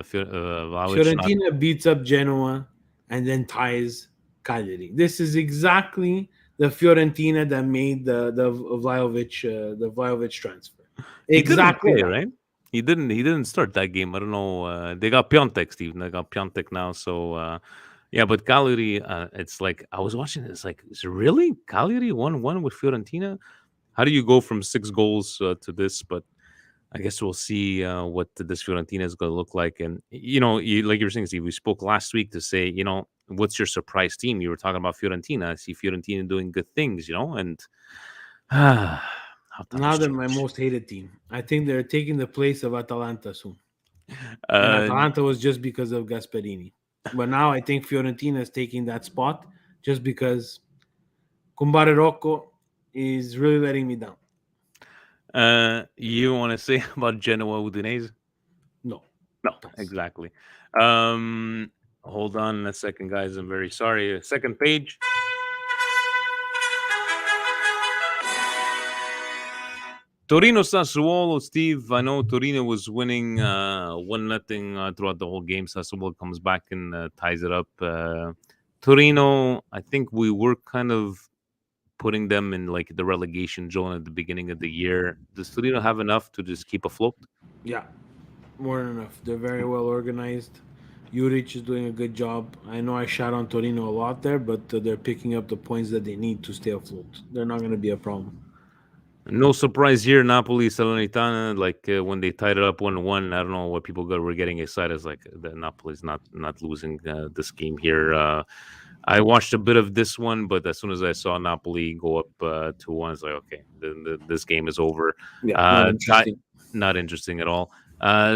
Vlahovic not. Fiorentina beats up Genoa and then ties Cagliari. This is exactly the Fiorentina that made the Vlahovic transfer. He didn't Exactly play, that. right? He didn't start that game. I don't know. They got Piontek, Steve. They got Piontek now. So yeah, but Cagliari, it's like I was watching it. It's like, is it really Cagliari 1-1 with Fiorentina? How do you go from 6 goals to this? But I guess we'll see what this Fiorentina is going to look like. And like you were saying, Steve, we spoke last week to say, what's your surprise team? You were talking about Fiorentina. I see Fiorentina doing good things, and how Now times they're my change. most hated team. I think they're taking the place of Atalanta soon. And Uh, Atalanta was just because of Gasperini. But now I think Fiorentina is taking that spot just because Kumbare Rocco is really letting me down. you want to say about Genoa Udinese? No. No, Pass. exactly. Hold on a second, guys. I'm very sorry. Second page. Torino Sassuolo, Steve. I know Torino was winning 1-0 throughout the whole game. Sassuolo comes back and ties it up. Torino, I think we were kind of putting them in like the relegation zone at the beginning of the year. Does Torino have enough to just keep afloat? Yeah, more than enough. They're very well organized. Juric is doing a good job. I know I shot on Torino a lot there, but they're picking up the points that they need to stay afloat. They're not going to be a problem. No surprise here, Napoli, Salernitana, like when they tied it up 1-1, I don't know what people were getting excited. It's like the Napoli's not losing this game here. I watched a bit of this one, but as soon as I saw Napoli go up 2-1, it's like, okay, this game is over. Yeah, not interesting. Not interesting at all.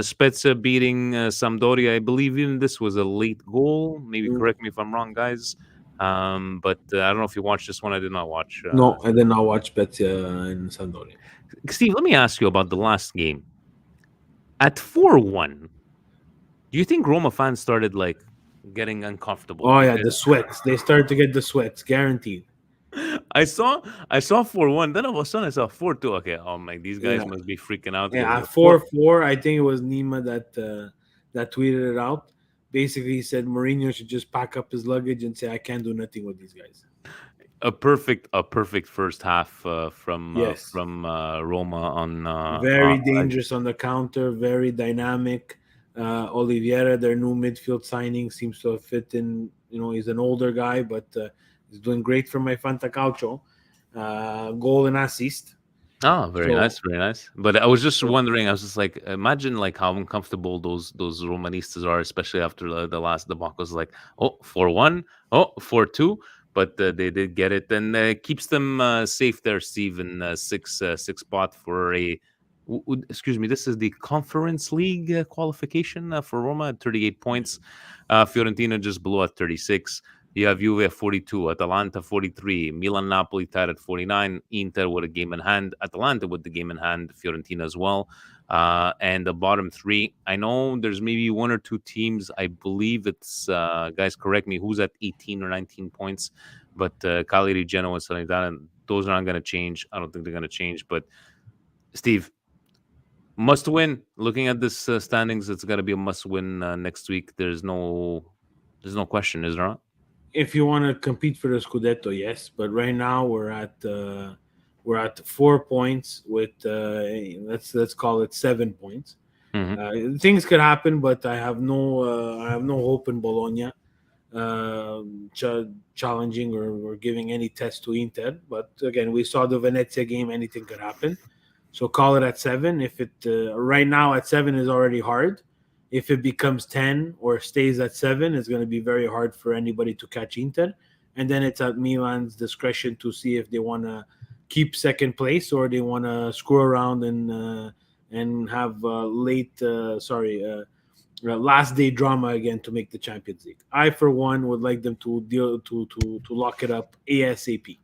Spezia beating Sampdoria. I believe even this was a late goal. Maybe correct me if I'm wrong, guys. But I don't know if you watched this one. I did not watch. No, I did not watch Spezia and Sampdoria. Steve, let me ask you about the last game. At 4-1, do you think Roma fans started like getting uncomfortable? Oh yeah, the sweats. They start to get the sweats, guaranteed. I saw 4-1. Then all of a sudden I saw 4-2. Okay, these guys Yeah. must be freaking out. Yeah, at 4-4, I think it was Nima that tweeted it out. Basically, he said Mourinho should just pack up his luggage and say, "I can't do nothing with these guys." A perfect first half from Yes. Roma on Very dangerous on the counter, very dynamic. Oliveira, their new midfield signing, seems to have fit in. He's an older guy, but he's doing great for my Fantacalcio. Goal and assist. Oh, very So- nice, very nice. But I was just wondering. I was just like, imagine like how uncomfortable those Romanistas are, especially after the last debacles. Like, 4-1, 4-2, but they did get it, and keeps them safe there, Steve, in six spot for a. Excuse me, this is the Conference League qualification for Roma at 38 points. Fiorentina just below at 36. You have Juve at 42, Atalanta 43, Milan Napoli tied at 49, Inter with a game in hand, Atalanta with the game in hand, Fiorentina as well. And the bottom three, I know there's maybe one or two teams. I believe it's, guys, correct me, who's at 18 or 19 points. But Cagliari, Genoa, and Salernitana, those are not going to change. I don't think they're going to change. But Steve, must win. Looking at this standings, it's going to be a must win next week. There's no question, is there not? If you want to compete for the Scudetto, yes. But right now we're at 4 points with let's call it 7 points. Things could happen, but I have no hope in Bologna challenging or giving any test to Inter. But again, we saw the Venezia game; anything could happen. So call it at 7. If it right now at 7 is already hard. If it becomes 10 or stays at 7, it's going to be very hard for anybody to catch Inter. And then it's at Milan's discretion to see if they want to keep second place or they want to screw around and have last day drama again to make the Champions League. I, for one, would like them to lock it up ASAP.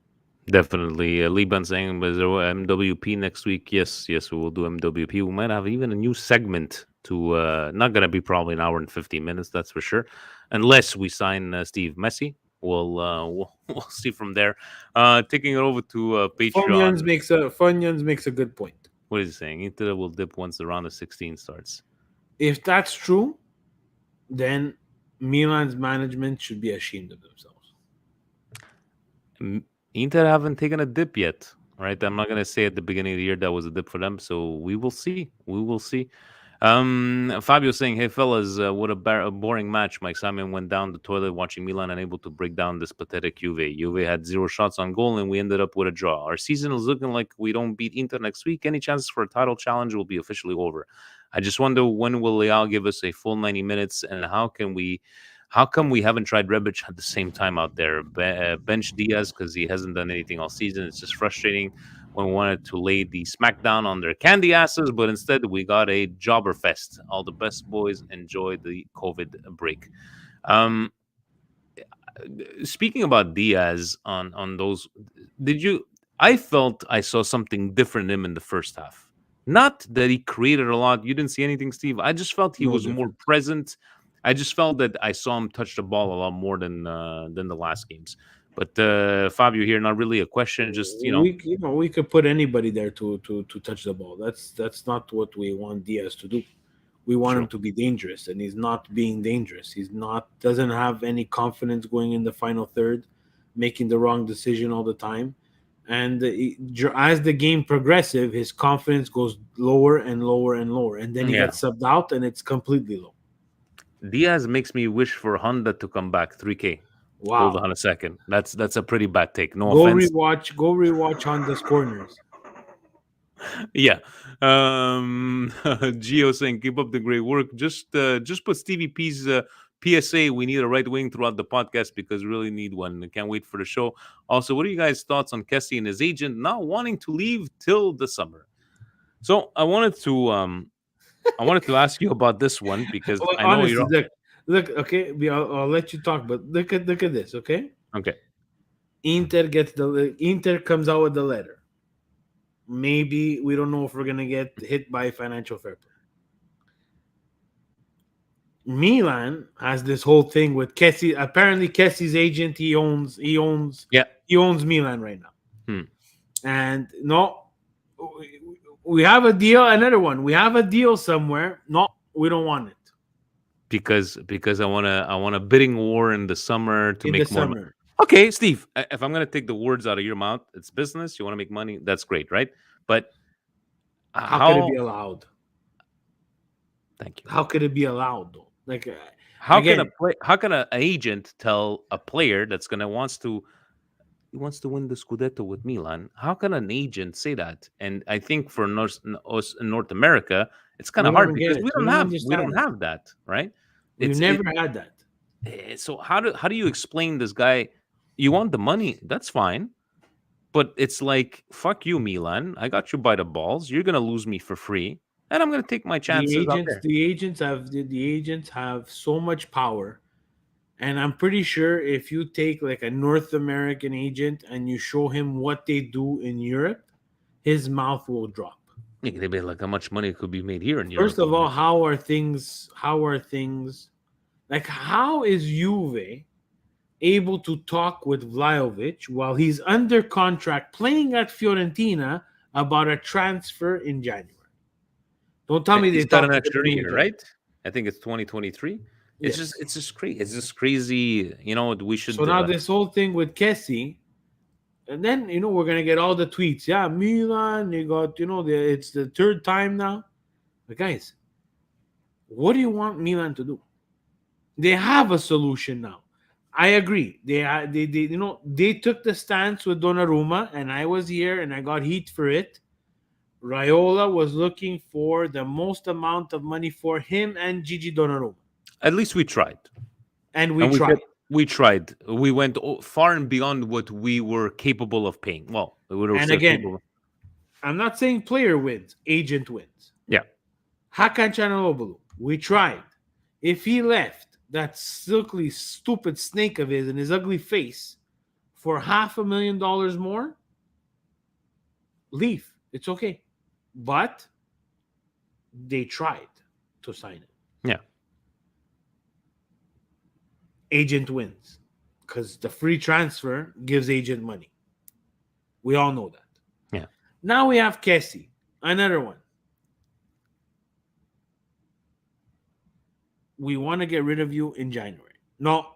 Definitely. Liban saying, "Is there MWP next week?" Yes, yes, we will do MWP. We might have even a new segment to, not going to be probably an hour and 15 minutes, that's for sure. Unless we sign Steve Messi. We'll see from there. Taking it over to Funyuns Patreon. makes a good point. What is he saying? Inter will dip once the round of 16 starts. If that's true, then Milan's management should be ashamed of themselves. Inter haven't taken a dip yet, right? I'm not going to say at the beginning of the year that was a dip for them. So we will see. We will see. Fabio saying, "Hey fellas, what a boring match. Mike Simon went down the toilet watching Milan, unable to break down this pathetic Juve. Juve had 0 shots on goal, and we ended up with a draw. Our season is looking like we don't beat Inter next week. Any chances for a title challenge will be officially over. I just wonder, when will Leal give us a full 90 minutes, and how come we haven't tried Rebic at the same time out there? Bench Diaz because he hasn't done anything all season. It's just frustrating when we wanted to lay the smackdown on their candy asses, but instead we got a jobber fest. All the best, boys. Enjoy the COVID break." Speaking about Diaz on those, I felt I saw something different in him in the first half. Not that he created a lot. You didn't see anything, Steve. I just felt he No was difference. more present. I just felt that I saw him touch the ball a lot more than the last games. But Fabio here, not really a question. Just we could put anybody there to touch the ball. That's not what we want Diaz to do. We want True. him to be dangerous, and he's not being dangerous. Doesn't have any confidence going in the final third, making the wrong decision all the time. And as the game progresses, his confidence goes lower and lower and lower, and then he gets subbed out, and it's completely low. Diaz makes me wish for Honda to come back. 3K. Wow. Hold on a second. That's a pretty bad take. No Go offense. Go rewatch Honda's corners. Yeah. Gio saying, "Keep up the great work. Just put Stevie P's PSA. We need a right wing throughout the podcast because we really need one. I can't wait for the show. Also, what are you guys' thoughts on Kessie and his agent not wanting to leave till the summer?" So I wanted to ask you about this one because Well, I know honestly, you're look. Okay, I'll let you talk, but look at this. Okay, okay. Inter comes out with the letter. Maybe we don't know if we're gonna get hit by financial fair play. Milan has this whole thing with Kessie. Apparently, Kessie's agent he owns Milan right now. And no, we have a deal. Another one. We have a deal somewhere. No, we don't want it Because I want a bidding war in the summer to make more money. summer. Okay, Steve, if I'm going to take the words out of your mouth, it's business. You want to make money. That's great, right? But How could it be allowed? Thank you. How could it be allowed though? Like, How can an agent tell a player that's wants to win the Scudetto with Milan? How can an agent say that? And I think for us in North America, it's kind of hard because we don't have that, right? We've never had that. So how do you explain this guy? You want the money, that's fine. But it's like, fuck you, Milan. I got you by the balls. You're gonna lose me for free, and I'm gonna take my chances. The agents have so much power, and I'm pretty sure if you take like a North American agent and you show him what they do in Europe, his mouth will drop. They'd be like, how much money could be made here in Europe? First of all, how are things? Like, how is Juve able to talk with Vlahovic while he's under contract playing at Fiorentina about a transfer in January? Don't tell me he's got an extra year, right? I think it's 2023. It's just crazy. It's just crazy. You know, we should. So now this whole thing with Kessie, and then we're gonna get all the tweets. Yeah, Milan, you got it's the third time now. But guys, what do you want Milan to do? They have a solution now. I agree. They took the stance with Donnarumma, and I was here and I got heat for it. Raiola was looking for the most amount of money for him and Gigi Donnarumma. At least we tried. And we tried. We tried. We went far and beyond what we were capable of paying. Well, and again, I'm not saying player wins, agent wins. Yeah. Hakan Çalhanoğlu, we tried. If he left that silky, stupid snake of his and his ugly face for $500,000 more, leave. It's okay. But they tried to sign it. Yeah. Agent wins because the free transfer gives agent money. We all know that. Yeah. Now we have Kessie, another one. We want to get rid of you in January. No.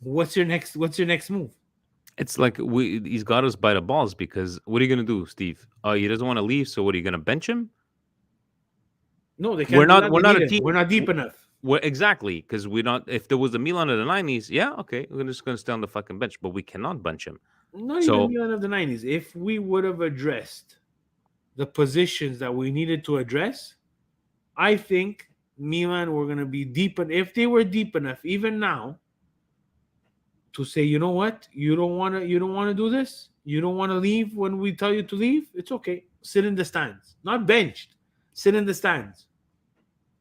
What's your next move? It's like he's got us by the balls because what are you going to do, Steve? He doesn't want to leave, so what are you going to bench him? No, they can't. We're do not. that. We're They not need a it. team. We're not deep enough. Exactly, because we're not. If there was a Milan of the '90s, yeah, okay, we're just going to stay on the fucking bench, but we cannot bench him. Not So- even Milan of the 90s. If we would have addressed the positions that we needed to address, I think Milan were going to be deep. And if they were deep enough, even now, to say, you know what, you don't want to do this. You don't want to leave when we tell you to leave. It's okay. Sit in the stands, not benched. Sit in the stands.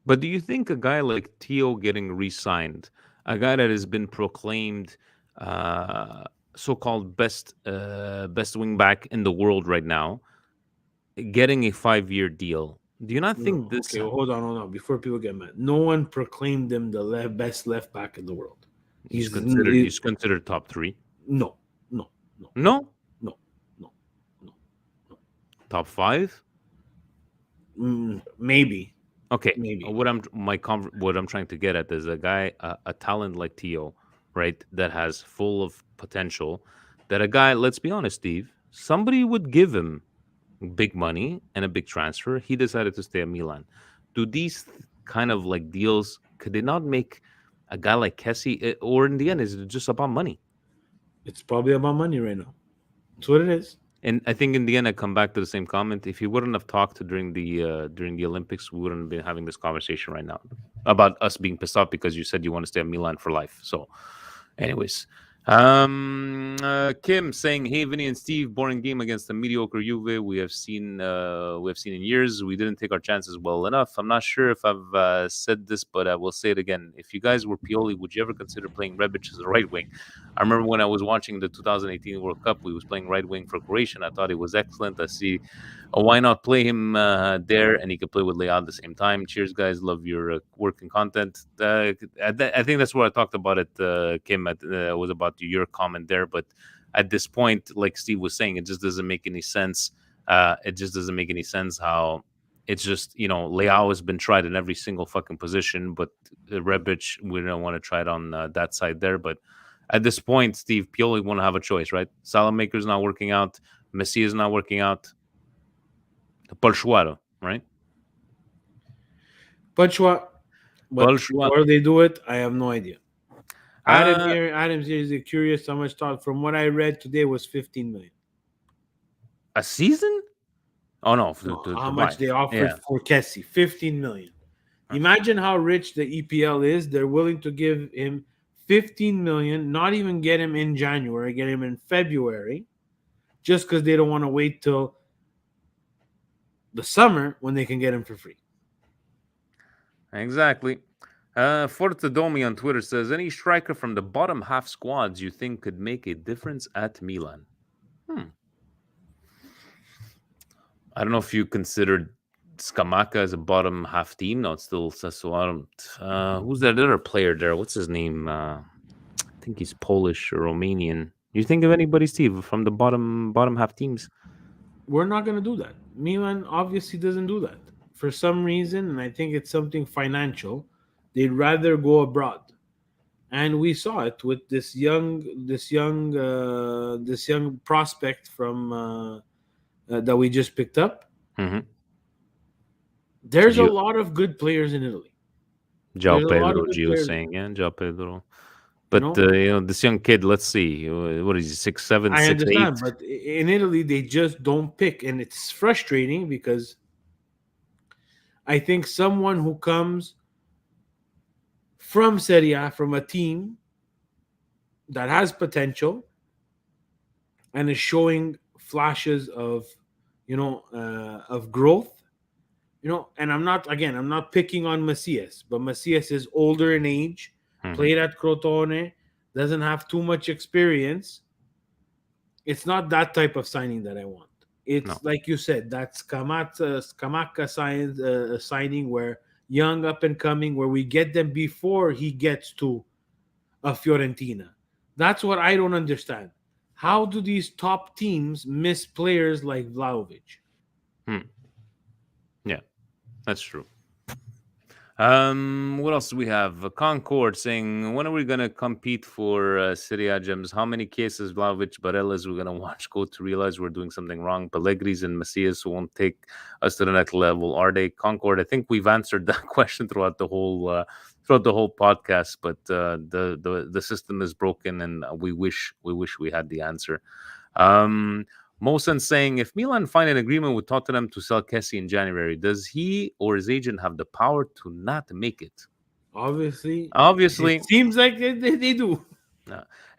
But do you think a guy like Theo getting re-signed, a guy that has been proclaimed so-called best wing back in the world right now, getting a 5-year deal? Do you not think this? Okay, well, hold on. Before people get mad, no one proclaimed him the best left back in the world. He's considered top 3. No. No, No. top 5. Maybe. Okay, Maybe. what I'm trying to get at is a guy, a talent like Theo, right, that has full of potential. That a guy, let's be honest, Steve, somebody would give him big money and a big transfer. He decided to stay at Milan. Do these kind of like deals, could they not make a guy like Kessie, or in the end, is it just about money? It's probably about money right now. That's what it is. And I think in the end, I come back to the same comment. If he wouldn't have talked during the Olympics, we wouldn't have been having this conversation right now about us being pissed off because you said you want to stay at Milan for life. So, anyways, Kim saying, "Hey, Vinny and Steve, boring game against the mediocre Juve. We have seen in years. We didn't take our chances well enough. I'm not sure if I've said this, but I will say it again. If you guys were Pioli, would you ever consider playing Rebic as a right wing? I remember when I was watching the 2018 World Cup, we was playing right wing for Croatia, and I thought it was excellent. I see, why not play him there, and he could play with Leao at the same time. Cheers, guys. Love your work and content. I think that's what I talked about it, Kim. It was about your comment there, but at this point, like Steve was saying, it just doesn't make any sense. It just doesn't make any sense how it's just, Leao has been tried in every single fucking position, but Rebic, we don't want to try it on that side there. But at this point, Steve, Pioli won't have a choice, right? Salamaker's not working out. Messi is not working out. Pas le choix, right? Pas le choix. But Pas le choix. or they do it, I have no idea. Adam's here is curious how much thought. From what I read today was 15 million. A season? Oh no! How much they offered for Kessie? 15 million. Imagine how rich the EPL is. They're willing to give him 15 million, not even get him in January, get him in February, just because they don't want to wait till the summer when they can get him for free. Exactly. Forza Domi on Twitter says, any striker from the bottom half squads you think could make a difference at Milan? I don't know if you considered Scamacca as a bottom half team. No, it's still Sassuolo. Who's that other player there? What's his name? I think he's Polish or Romanian. You think of anybody, Steve, from the bottom half teams? We're not going to do that. Milan obviously doesn't do that. For some reason, and I think it's something financial, they'd rather go abroad. And we saw it with this young prospect from that we just picked up. Mm-hmm. There's a lot of good players in Italy. João Pedro, Gio saying, yeah, João Pedro. But this young kid, let's see, what is he, 6'7", 6'8"? I understand, but in Italy they just don't pick, and it's frustrating because I think someone who comes from Serie A, from a team that has potential and is showing flashes of, of growth, and I'm not picking on Macias, but Macias is older in age, played at Crotone, doesn't have too much experience. It's not that type of signing that I want. It's No. like you said, that's Skamaka signing where young up and coming, where we get them before he gets to a Fiorentina. That's what I don't understand. How do these top teams miss players like Vlahovic? Yeah, that's true. What else do we have? Concord saying, when are we gonna compete for Serie A gems? How many cases Vlahovic, Barella's we're gonna watch go to realize we're doing something wrong? Pellegri's and Macias won't take us to the next level, are they? Concord, I think we've answered that question throughout the whole podcast, but the system is broken, and we wish we had the answer. Mosen saying, if Milan find an agreement with Tottenham to sell Kessie in January, does he or his agent have the power to not make it? Obviously, Obviously. it seems like they do.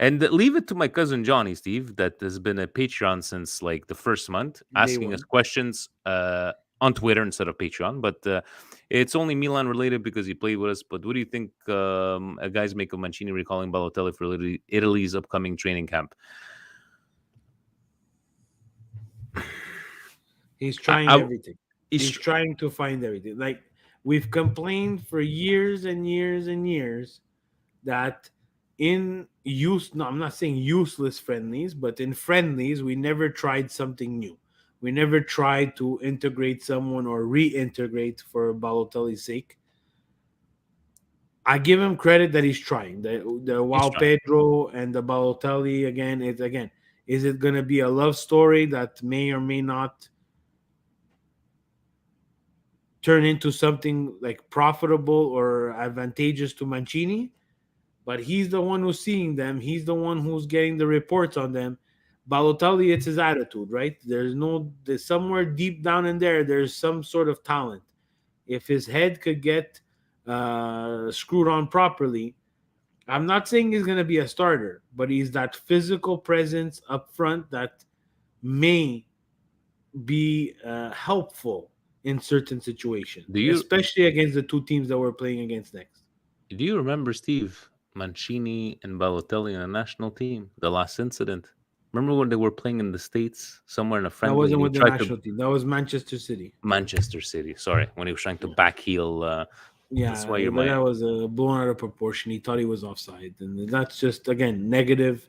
And leave it to my cousin Johnny, Steve, that has been a Patreon since like the first month, asking us questions on Twitter instead of Patreon. But it's only Milan related because he played with us. But what do you think, guys, make of Mancini recalling Balotelli for Italy's upcoming training camp? He's trying everything. He's trying to find everything. Like, we've complained for years and years and years that I'm not saying useless friendlies, but in friendlies, we never tried something new. We never tried to integrate someone or reintegrate for Balotelli's sake. I give him credit that he's trying. While Pedro and the Balotelli is it going to be a love story that may or may not turn into something like profitable or advantageous to Mancini? But he's the one who's seeing them. He's the one who's getting the reports on them. Balotelli, it's his attitude, right? There's somewhere deep down in there's some sort of talent. If his head could get screwed on properly, I'm not saying he's going to be a starter, but he's that physical presence up front that may be helpful in certain situations, especially against the two teams that we're playing against next. Do you remember, Steve, Mancini and Balotelli in a national team, the last incident? Remember when they were playing in the States, somewhere in a friendly? That wasn't with the national team. That was Manchester City. Manchester City, sorry. When he was trying to backheel. That's why that was blown out of proportion. He thought he was offside. And that's just, again, negative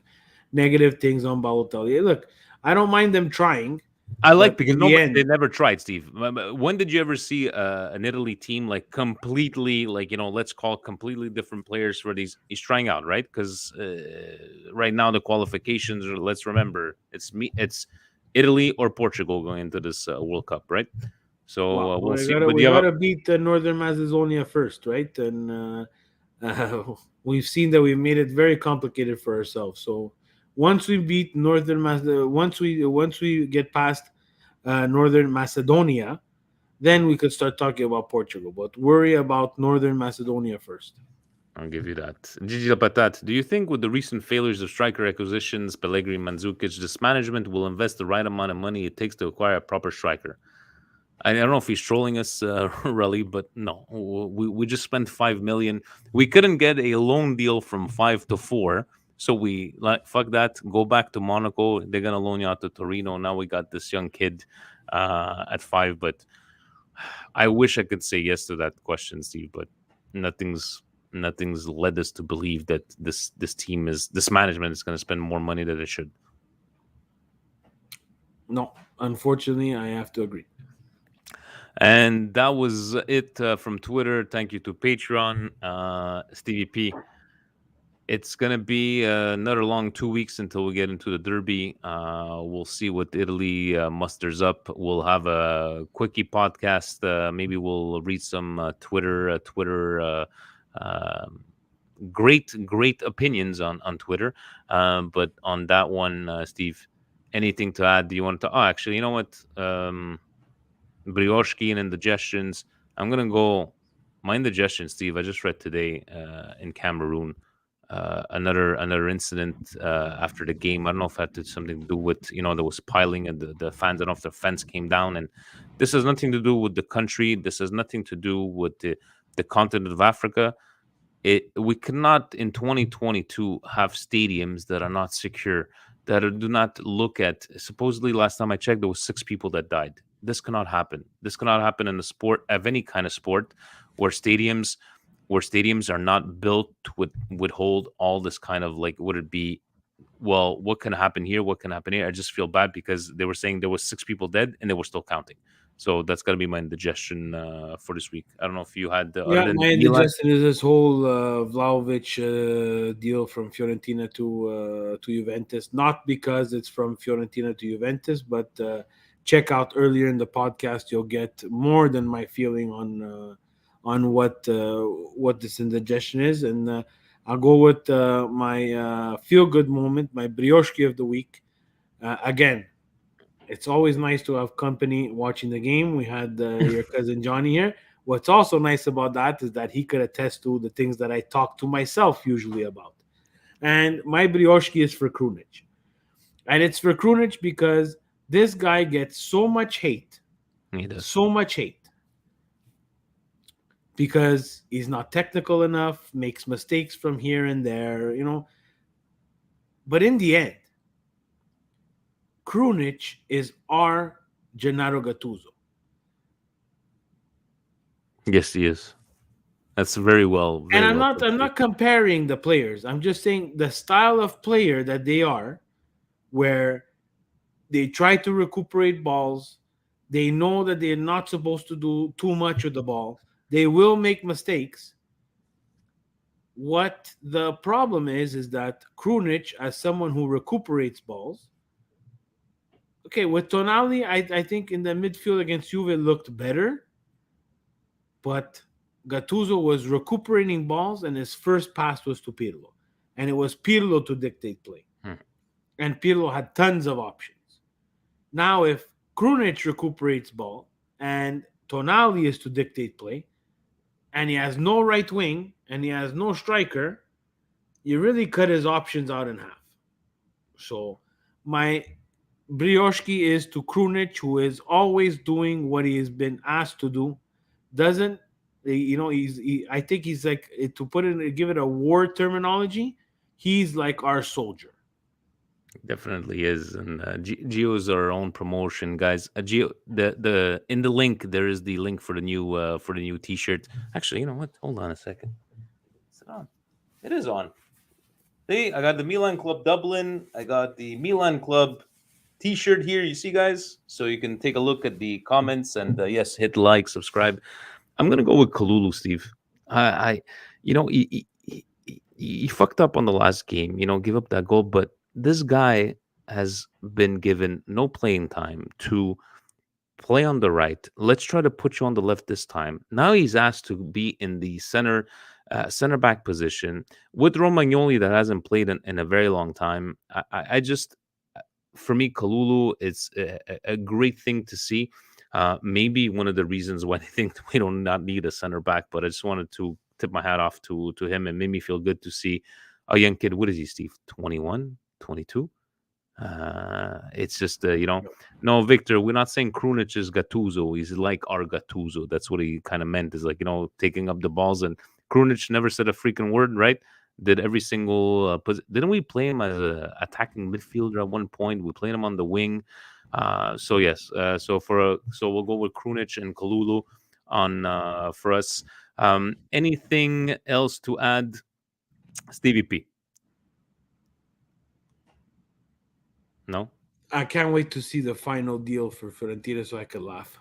things on Balotelli. Look, I don't mind them trying. I like because they never tried, Steve. When did you ever see an Italy team like completely, like, let's call completely different players for these? He's trying out, right? Because right now the qualifications are, let's remember, it's Italy or Portugal going into this World Cup, right? So we'll see. We gotta beat Northern Macedonia first, right? And we've seen that we've made it very complicated for ourselves. So once we beat Northern Macedonia, once we get past Northern Macedonia, then we could start talking about Portugal. But worry about Northern Macedonia first. I'll give you that. Gigi Patat, do you think with the recent failures of striker acquisitions, Pellegrini, Mandzukic, this management will invest the right amount of money it takes to acquire a proper striker? I don't know if he's trolling us, really, but no. We just spent $5 million. We couldn't get a loan deal from 5 to 4. So we fuck that, go back to Monaco. They're going to loan you out to Torino. Now we got this young kid at 5. But I wish I could say yes to that question, Steve. But nothing's led us to believe that this management is going to spend more money than it should. No, unfortunately, I have to agree. And that was it from Twitter. Thank you to Patreon, Stevie P. It's going to be another long 2 weeks until we get into the Derby. We'll see what Italy musters up. We'll have a quickie podcast. Maybe we'll read some Twitter great opinions on Twitter. But on that one, Steve, anything to add? Do you want to? Oh, actually, you know what? Brioshki and indigestions. I'm going to go. My indigestion, Steve, I just read today in Cameroon. Another incident after the game. I don't know if it had something to do with, there was piling and the fans, I don't know if the fence came down. And this has nothing to do with the country. This has nothing to do with the continent of Africa. We cannot in 2022 have stadiums that are not secure, do not look at. Supposedly, last time I checked, there was 6 people that died. This cannot happen. This cannot happen in a sport of any kind of sport where stadiums are not built to would hold all this kind of, like, would it be, well, what can happen here? What can happen here? I just feel bad because they were saying there was 6 people dead and they were still counting. So that's gonna be my indigestion for this week. I don't know if you had other Yeah, than my Milan. indigestion is this whole Vlahovic deal from Fiorentina to Juventus. Not because it's from Fiorentina to Juventus, but check out earlier in the podcast. You'll get more than my feeling on what this indigestion is, and I'll go with my feel good moment, my brioche of the week. Again, it's always nice to have company watching the game. We had your cousin Johnny here. What's also nice about that is that he could attest to the things that I talk to myself usually about. And my brioche is for Krunic. And it's for Krunic because this guy gets so much hate. He does. So much hate. Because he's not technical enough, makes mistakes from here and there, But in the end, Krunic is our Gennaro Gattuso. Yes, he is. That's very well. And I'm not comparing the players. I'm just saying the style of player that they are, where they try to recuperate balls. They know that they're not supposed to do too much with the ball. They will make mistakes. What the problem is that Krunic, as someone who recuperates balls, okay, with Tonali, I think in the midfield against Juve looked better. But Gattuso was recuperating balls, and his first pass was to Pirlo. And it was Pirlo to dictate play. And Pirlo had tons of options. Now, if Krunic recuperates ball, and Tonali is to dictate play, and he has no right wing, and he has no striker, you really cut his options out in half. So, my brioche is to Krunic, who is always doing what he has been asked to do. Doesn't, I think he's like, to give it a war terminology, he's like our soldier. Definitely is. And Gio is our own promotion, guys. Gio, the in the link there is the link for the new T-shirt. Actually, you know what? Hold on a second. Is it on? It is on. See, I got the Milan Club Dublin. I got the Milan Club T-shirt here. You see, guys, so you can take a look at the comments and yes, hit like, subscribe. I'm gonna go with Kalulu, Steve. He fucked up on the last game. Give up that goal, but this guy has been given no playing time to play on the right. Let's try to put you on the left this time. Now he's asked to be in the center back position with Romagnoli that hasn't played in a very long time. I just, for me, Kalulu, it's a great thing to see. Maybe one of the reasons why they think we don't not need a center back, but I just wanted to tip my hat off to him. And made me feel good to see a young kid. What is he, Steve? 21, 22? It's just, no, Victor, we're not saying Krunic is Gattuso. He's like our Gattuso. That's what he kind of meant, is like, taking up the balls. And Krunic never said a freaking word, right? Did every single didn't we play him as an attacking midfielder at one point? We played him on the wing. So yes, so we'll go with Krunic and Kalulu on for us. Anything else to add, Stevie P? No? I can't wait to see the final deal for Fiorentina so I could laugh.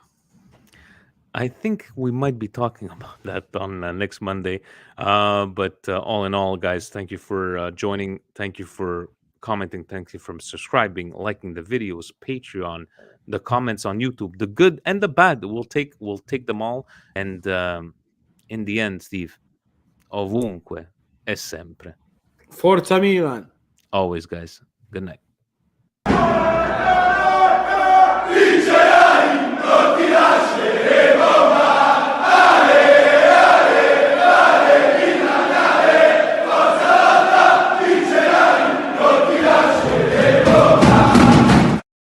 I think we might be talking about that on next Monday. But all in all, guys, thank you for joining. Thank you for commenting. Thank you for subscribing, liking the videos, Patreon, the comments on YouTube, the good and the bad. We'll take them all. And in the end, Steve, ovunque e sempre. Forza Milan. Always, guys. Good night.